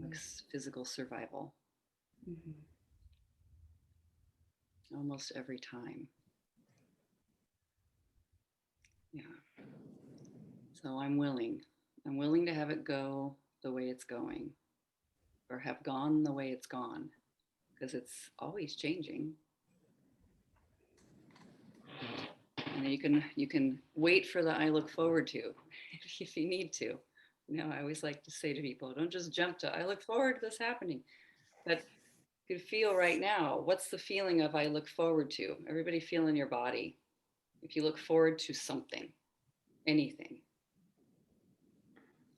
like physical survival. Mm-hmm. Almost every time. Yeah. So I'm willing to have it go the way it's going, or have gone the way it's gone, because it's always changing. And you can wait for the I look forward to if you need to. I always like to say to people, don't just jump to I look forward to this happening. But you could feel right now, what's the feeling of I look forward to? Everybody feel in your body. If you look forward to something, anything,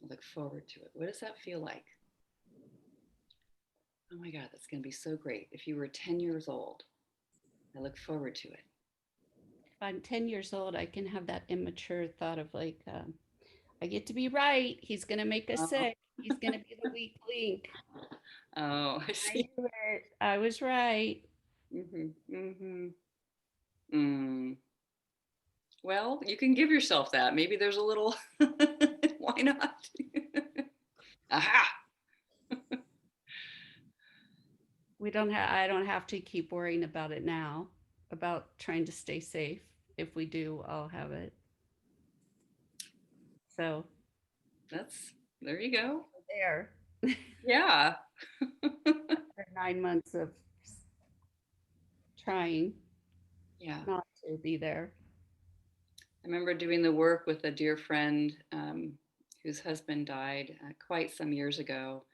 I look forward to it. What does that feel like? Oh my God, that's going to be so great. If you were 10 years old, I look forward to it. If I'm 10 years old, I can have that immature thought of like, I get to be right. He's going to make us sick. He's going to be the weak link. Oh, I see. I knew it. I was right. Mm-hmm, mm-hmm. Mm. Well, you can give yourself that. Maybe there's a little, why not? Aha! I don't have to keep worrying about it now, about trying to stay safe. If we do, I'll have it. So There you go. there. Yeah. After 9 months of trying Yeah. not to be there. I remember doing the work with a dear friend whose husband died quite some years ago.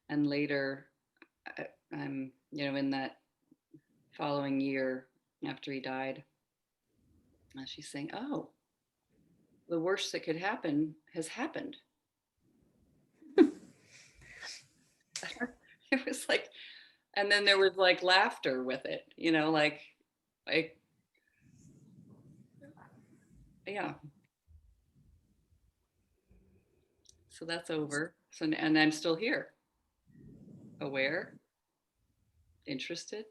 And later, in that following year after he died, she's saying, oh, the worst that could happen has happened. It was like, and then there was like laughter with it, like, yeah. So that's over. So, and I'm still here, aware, interested,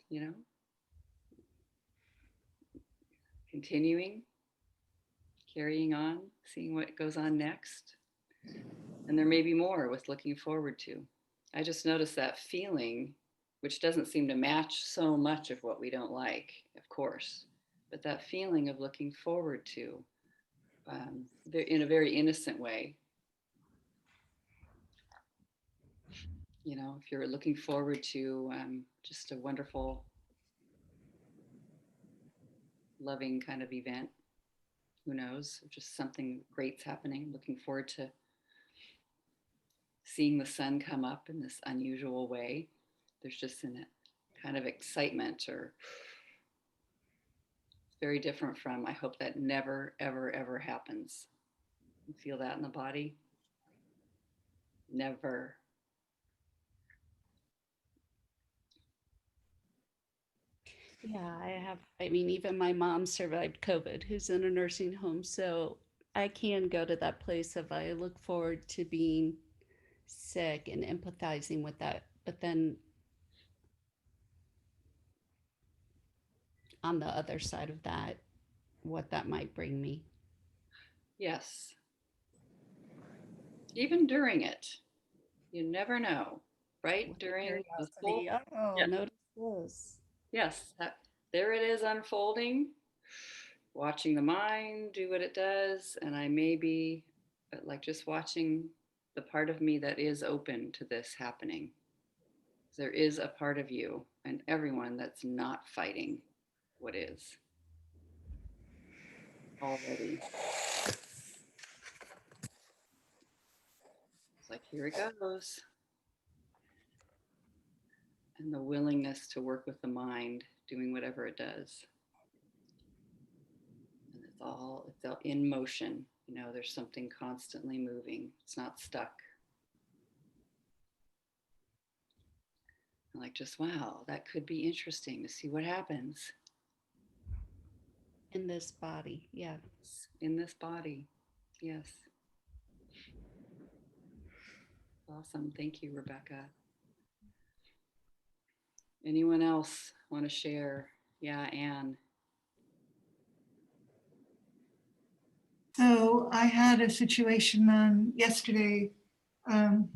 continuing, carrying on, seeing what goes on next. And there may be more with looking forward to. I just noticed that feeling, which doesn't seem to match so much of what we don't like, of course, but that feeling of looking forward to in a very innocent way. If you're looking forward to just a wonderful, loving kind of event, who knows, just something great's happening. Looking forward to seeing the sun come up in this unusual way. There's just a kind of excitement, or very different from, I hope that never, ever, ever happens. You feel that in the body? Never. Yeah, I mean, even my mom survived COVID, who's in a nursing home. So I can go to that place of I look forward to being sick and empathizing with that. But then on the other side of that, what that might bring me. Yes. Even during it, you never know, right? With During the full, curiosity. Oh, yeah, notice this. yes, there it is unfolding, watching the mind do what it does. And I may be like just watching the part of me that is open to this happening. There is a part of you and everyone that's not fighting what is already. It's like, here it goes. And the willingness to work with the mind, doing whatever it does. And it's all in motion. You know, there's something constantly moving. It's not stuck. And like, just wow, that could be interesting to see what happens In this body. Yeah. in this body. Yes. Awesome. Thank you, Rebecca. Anyone else want to share? Yeah, Anne. So I had a situation on yesterday um,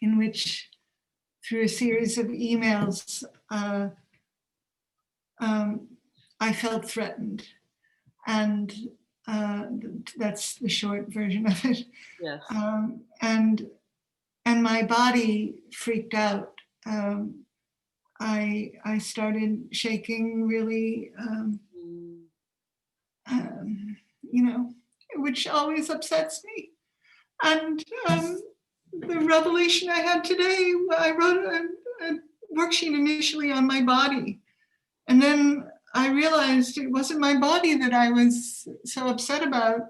in which, through a series of emails, I felt threatened, and that's the short version of it. Yes. And my body freaked out. I started shaking really, you know, which always upsets me. And the revelation I had today, I wrote a worksheet initially on my body. And then I realized it wasn't my body that I was so upset about.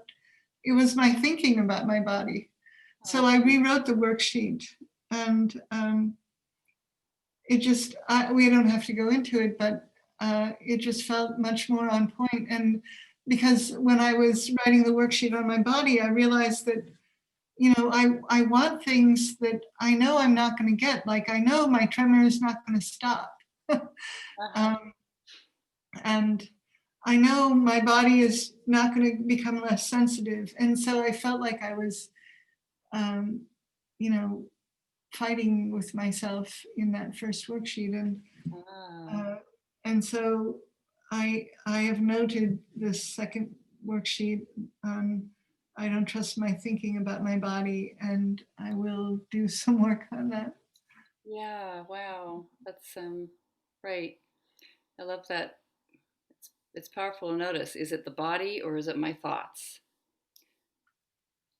It was my thinking about my body. So I rewrote the worksheet, and it just, we don't have to go into it, but it just felt much more on point. And because when I was writing the worksheet on my body, I realized that, you know, I want things that I know I'm not going to get. Like, I know my tremor is not going to stop. And I know my body is not going to become less sensitive. And so I felt like I was, you know, fighting with myself in that first worksheet. And so I have noted this second worksheet on I don't trust my thinking about my body, and I will do some work on that. Yeah, wow. That's right. I love that. It's powerful to notice. Is it the body or is it my thoughts?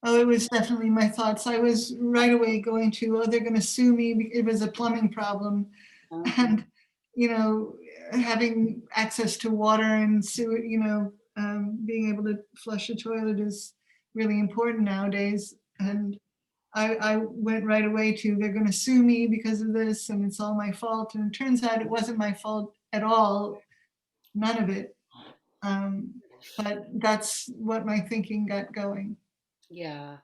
Oh, it was definitely my thoughts. I was right away going to, oh, they're going to sue me. It was a plumbing problem. And, you know, having access to water and sewer, you know, being able to flush a toilet is really important nowadays. And I went right away to, they're going to sue me because of this, and it's all my fault. And it turns out it wasn't my fault at all, none of it. But that's what my thinking got going. Yeah.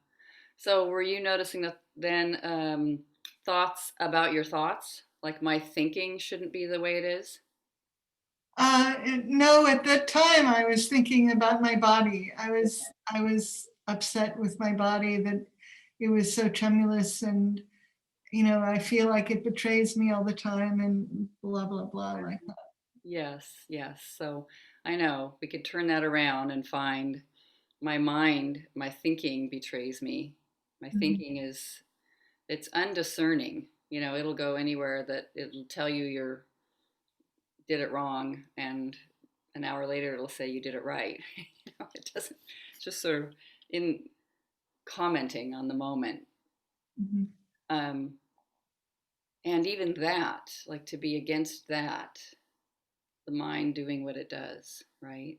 So were you noticing that then thoughts about your thoughts? Like my thinking shouldn't be the way it is? No, at that time I was thinking about my body. I was upset with my body that it was so tremulous, and you know, I feel like it betrays me all the time, and blah blah blah like that. Yes, yes. So I know we could turn that around and find my mind, my thinking betrays me. My thinking is, it's undiscerning. You know, it'll go anywhere that it'll tell you you're did it wrong, and an hour later it'll say you did it right. It doesn't, it's just sort of in commenting on the moment. Mhm. And even that, like to be against that, the mind doing what it does, right?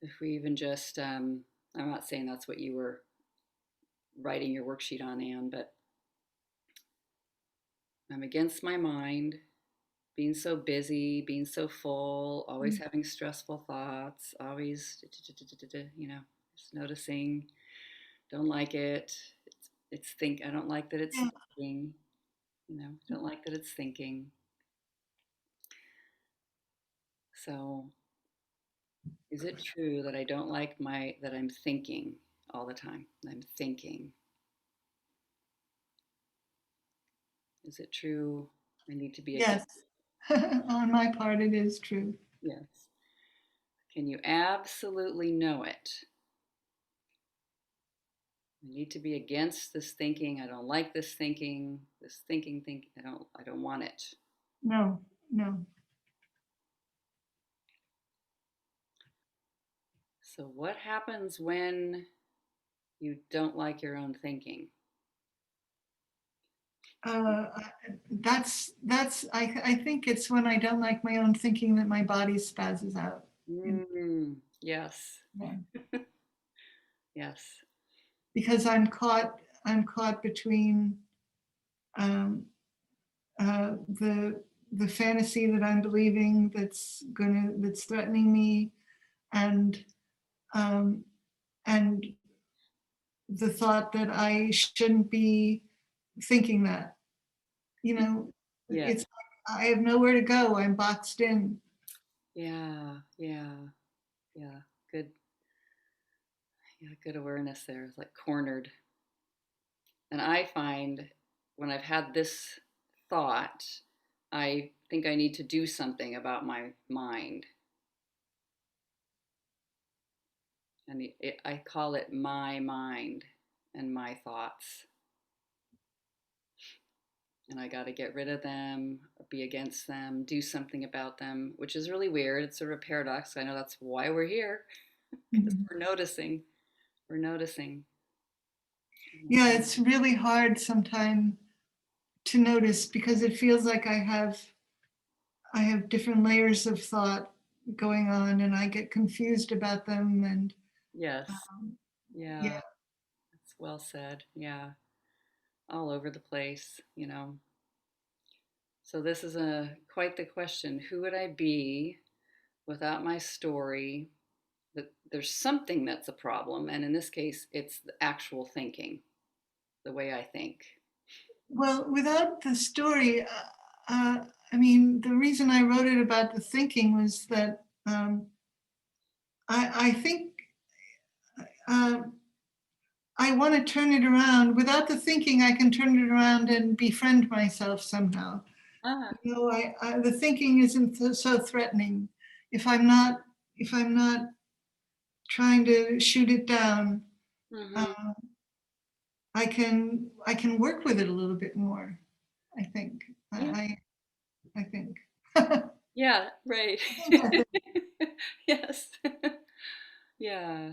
If we even just, I'm not saying that's what you were writing your worksheet on, Anne, but I'm against my mind being so busy, being so full, always having stressful thoughts, always, just noticing, don't like it. I don't like that it's Yeah. thinking, don't like that it's thinking. So is it true that I don't like that I'm thinking all the time? I'm thinking. Is it true I need to be Yes. On my part, it is true. Yes. Can you absolutely know it? I need to be against this thinking. I don't like this thinking. This thinking. I don't want it. No, no. So what happens when you don't like your own thinking? Uh, I think it's when I don't like my own thinking that my body spazzes out. Yes. Yeah. Yes. Because I'm caught between um, the fantasy that I'm believing that's threatening me, and um, and the thought that I shouldn't be thinking that. Yeah. It's like I have nowhere to go. I'm boxed in. Yeah. Yeah. Yeah. Good. Yeah. Good awareness there. It's like cornered. And I find when I've had this thought, I think I need to do something about my mind. And I call it my mind and my thoughts. And I got to get rid of them, be against them, do something about them, which is really weird. It's sort of a paradox. I know that's why we're here, because Mhm. we're noticing. We're noticing. Yeah, it's really hard sometimes to notice because it feels like I have different layers of thought going on and I get confused about them and Yes. yeah. Yeah. That's well said. Yeah. All over the place. So this is quite the question. Who would I be without my story? That there's something that's a problem, and in this case, it's the actual thinking, the way I think. Well, without the story, I mean, the reason I wrote it about the thinking was that I think uh, I want to turn it around. Without the thinking, I can turn it around and befriend myself somehow. Ah, The thinking isn't so threatening. If I'm not, if I'm not trying to shoot it down, mm-hmm. uh, I can work with it a little bit more. I think. Yeah, I think. yeah, right. I think. Yes. Yeah,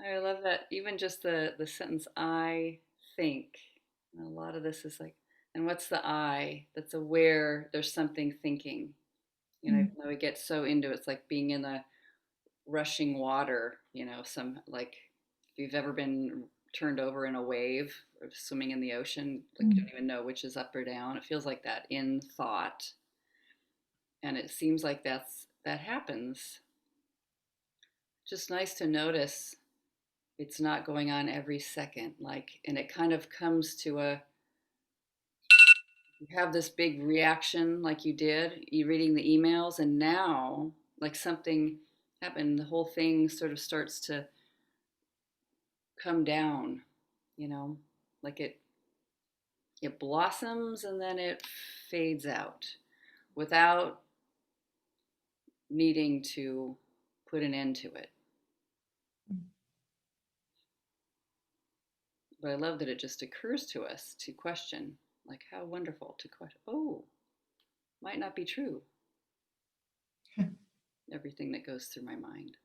I love that. Even just the sentence "I think." A lot of this is like, and what's the I that's aware there's something thinking. Even though we get so into it, it's like being in the rushing water. Some like if you've ever been turned over in a wave or swimming in the ocean, like you don't even know which is up or down. It feels like that in thought, and it seems like that happens. Just nice to notice it's not going on every second, like, and it kind of comes to you have this big reaction like you did, you reading the emails, and now like something happened, the whole thing sort of starts to come down, you know, like it blossoms and then it fades out without needing to put an end to it. But I love that it just occurs to us to question, like how wonderful to question. Oh, might not be true. everything that goes through my mind.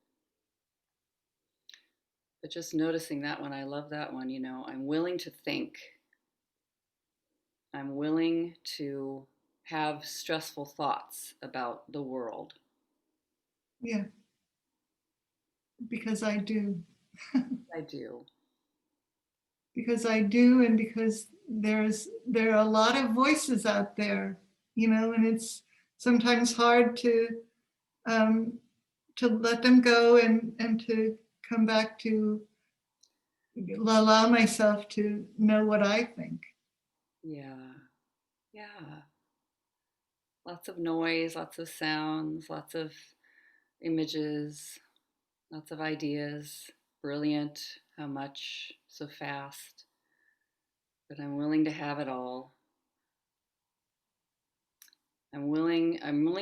But just noticing that one, I love that one. I'm willing to think. I'm willing to have stressful thoughts about the world. Yeah. Because I do. I do. Because I do, and because there are a lot of voices out there, and it's sometimes hard to let them go and to come back to allow myself to know what I think. Yeah. Yeah. Lots of noise, lots of sounds, lots of images, lots of ideas. Brilliant. How much? So fast. But I'm willing to have it all. I'm willing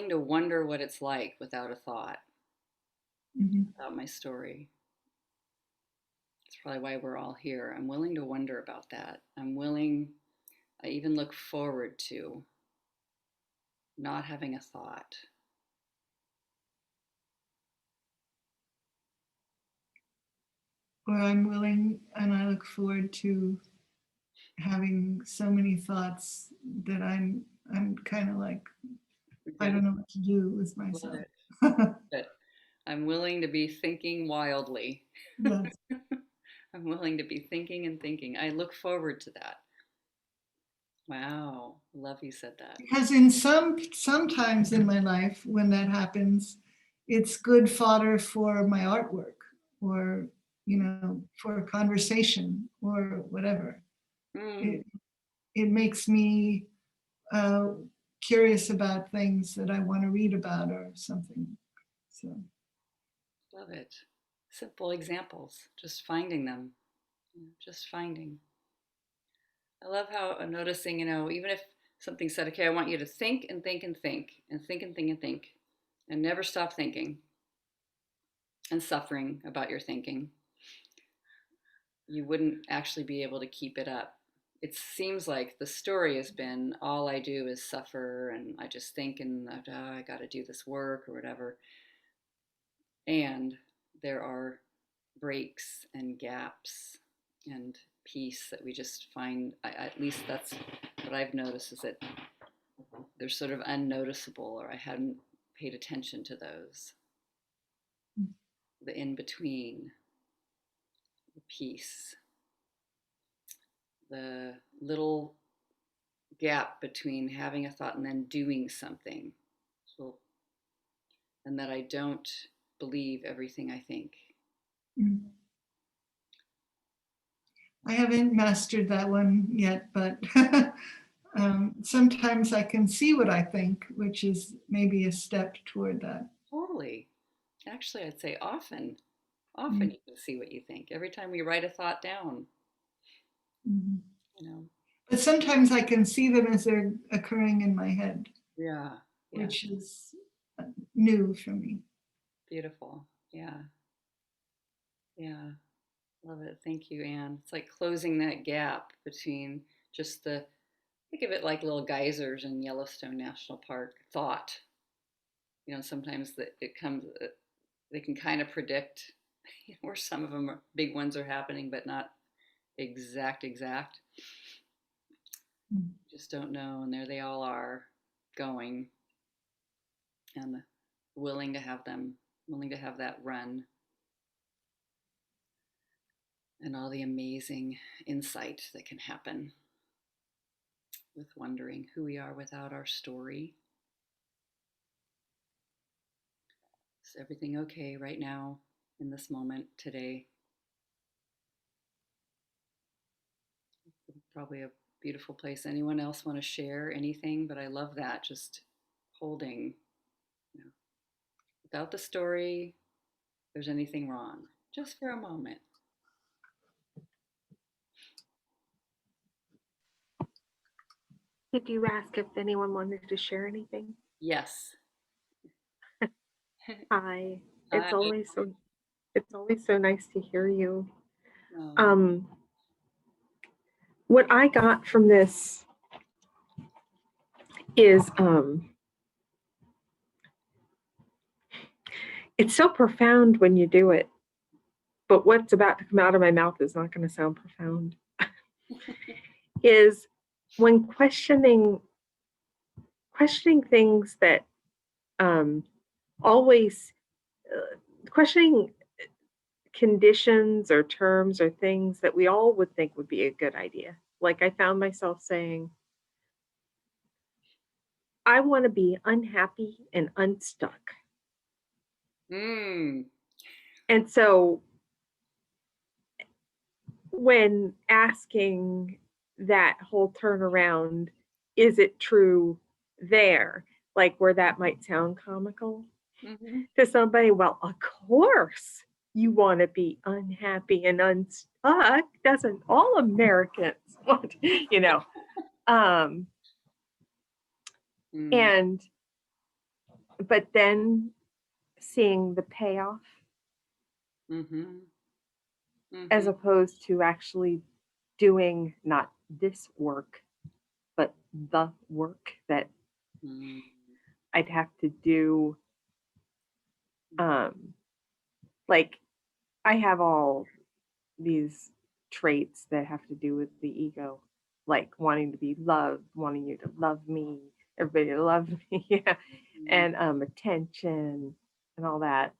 to wonder what it's like without a thought Mhm. about my story. That's probably why we're all here. I'm willing to wonder about that. I even look forward to not having a thought. Or I'm willing and I look forward to having so many thoughts that I'm kind of like, I don't know what to do with Love myself. it. But I'm willing to be thinking wildly. Yes. I'm willing to be thinking and thinking. I look forward to that. Wow. Love you said that. Because sometimes in my life when that happens, it's good fodder for my artwork or for a conversation or whatever. Mm, It makes me curious about things that I want to read about or something. So love it. Simple examples, just finding them. Just finding. I love how I'm noticing, even if something said, okay, I want you to think and think and think and think and think and think and never stop thinking and suffering about your thinking, you wouldn't actually be able to keep it up. It seems like the story has been all I do is suffer and I just think and I got to do this work or whatever. And there are breaks and gaps and peace that we just find. At least that's what I've noticed, is that they're sort of unnoticeable, or I hadn't paid attention to those. The in between, the peace, the little gap between having a thought and then doing something. So, and that I don't believe everything I think. I haven't mastered that one yet, but sometimes I can see what I think, which is maybe a step toward that. Totally. Actually, I'd say often Mm. you can see what you think. Every time we write a thought down, Mhm. you know. But sometimes I can see them as they're occurring in my head, Yeah. Yeah. which is new for me. Beautiful. Yeah. Yeah. Love it. Thank you, Anne. It's like closing that gap between just think of it like little geysers in Yellowstone National Park thought. Sometimes that it comes, they can kind of predict where some of them big ones are happening, but not exact. Mm. Just don't know. And there they all are going and willing to have that run and all the amazing insight that can happen with wondering who we are without our story. Is everything okay right now in this moment today? Probably a beautiful place. Anyone else want to share anything? But I love that, just holding, without the story, if there's anything wrong, just for a moment. Did you ask if anyone wanted to share anything? Yes. Hi. Hi. It's always so nice to hear you. Oh. What I got from this is it's so profound when you do it, but what's about to come out of my mouth is not going to sound profound, is when questioning things that always questioning conditions or terms or things that we all would think would be a good idea. Like I found myself saying, I want to be unhappy and unstuck. Mm. And so when asking that whole turnaround, is it true there? Like where that might sound comical to somebody, well, of course you want to be unhappy and unstuck. Doesn't all Americans want, you know? And, but then seeing the payoff as opposed to actually doing not this work, but the work that I'd have to do. Like I have all these traits that have to do with the ego, like wanting to be loved, wanting you to love me, everybody to love me, yeah, and attention and all that.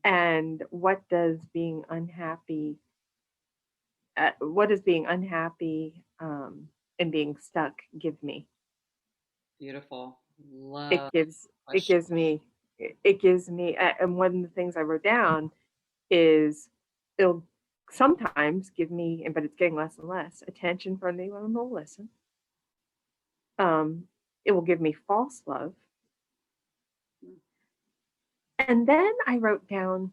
And what does being unhappy and being stuck give me? Beautiful. Love it gives me and one of the things I wrote down is it'll sometimes give me, but it's getting less and less attention from anyone who will listen. It will give me false love. And then I wrote down,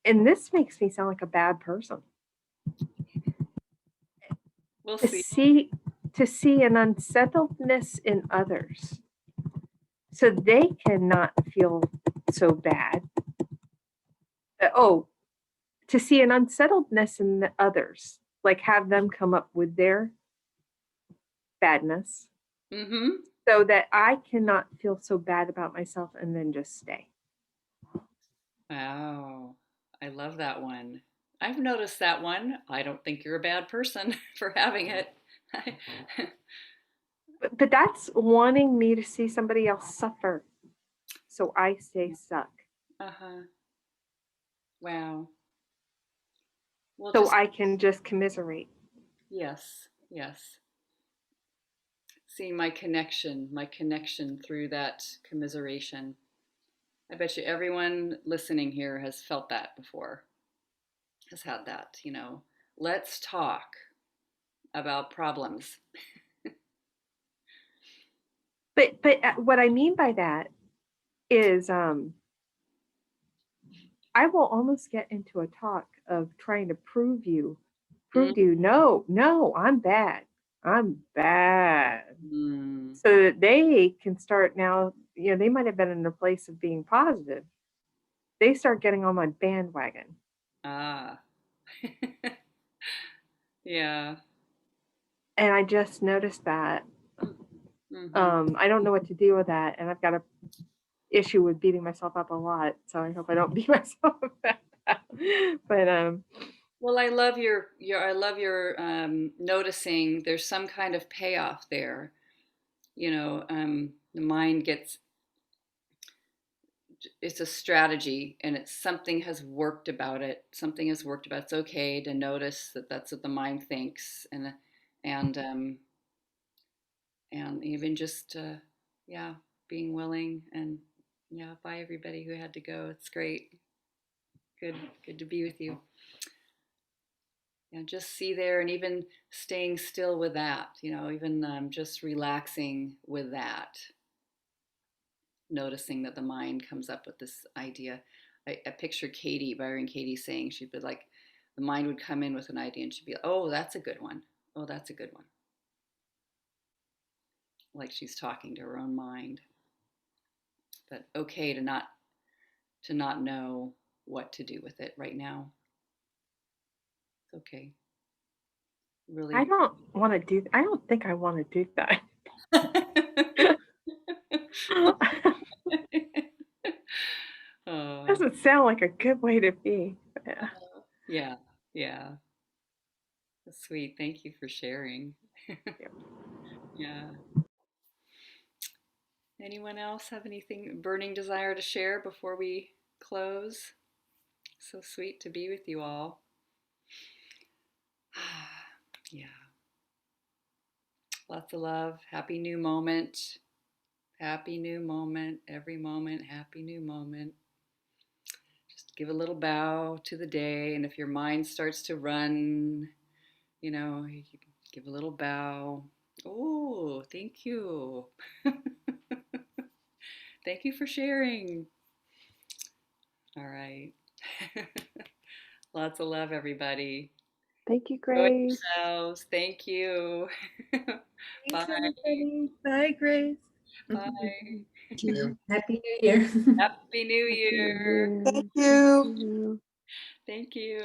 and this makes me sound like a bad person. We'll to see. see an unsettledness in others so they cannot feel so bad. To see an unsettledness in the others, like have them come up with their badness so that I cannot feel so bad about myself and then just stay. Wow. I love that one. I've noticed that one. I don't think you're a bad person for having it. But that's wanting me to see somebody else suffer so I stay stuck. Wow. Well, so I can just commiserate. Yes, yes. See my connection through that commiseration. I bet you everyone listening here has felt that before, has had that, you know. Let's talk about problems. But what I mean by that is I will almost get into a talk of trying to prove to you, no, I'm bad. So that they can start now, you know, they might have been in a place of being positive. They start getting on my bandwagon. Yeah. And I just noticed that. I don't know what to do with that. And I've got a issue with beating myself up a lot. So I hope I don't beat myself up. But well, I love your noticing there's some kind of payoff there. You know, the mind gets, it's a strategy, and it's something has worked about it. Something has worked about it. It's okay to notice that that's what the mind thinks, and even just yeah, being willing. And yeah, bye everybody who had to go. It's great. Good to be with you. Yeah, just see there, and even staying still with that, you know, even just relaxing with that, noticing that the mind comes up with this idea. I picture Katie, Byron Katie, saying, she'd be like, the mind would come in with an idea and she'd be like, oh, that's a good one. Oh, that's a good one. Like she's talking to her own mind. But okay to not know what to do with it right now. It's okay. Really. I don't think I want to do that. Oh, Doesn't sound like a good way to be. Yeah. yeah, yeah. That's sweet. Thank you for sharing. Yep. Yeah. Anyone else have anything burning desire to share before we close? So sweet to be with you all. Yeah. Lots of love. Happy new moment. Happy new moment. Every moment, happy new moment. Just give a little bow to the day. And if your mind starts to run, you know, you can give a little bow. Oh, thank you. Thank you for sharing. All right. Lots of love, everybody. Thank you, Enjoy Grace. yourselves. Thank you. Thanks, Bye. everybody. Bye, Grace. Bye. Thank you. Happy New Year. Happy New Happy New Year. Year. Thank Thank you. you. Thank you.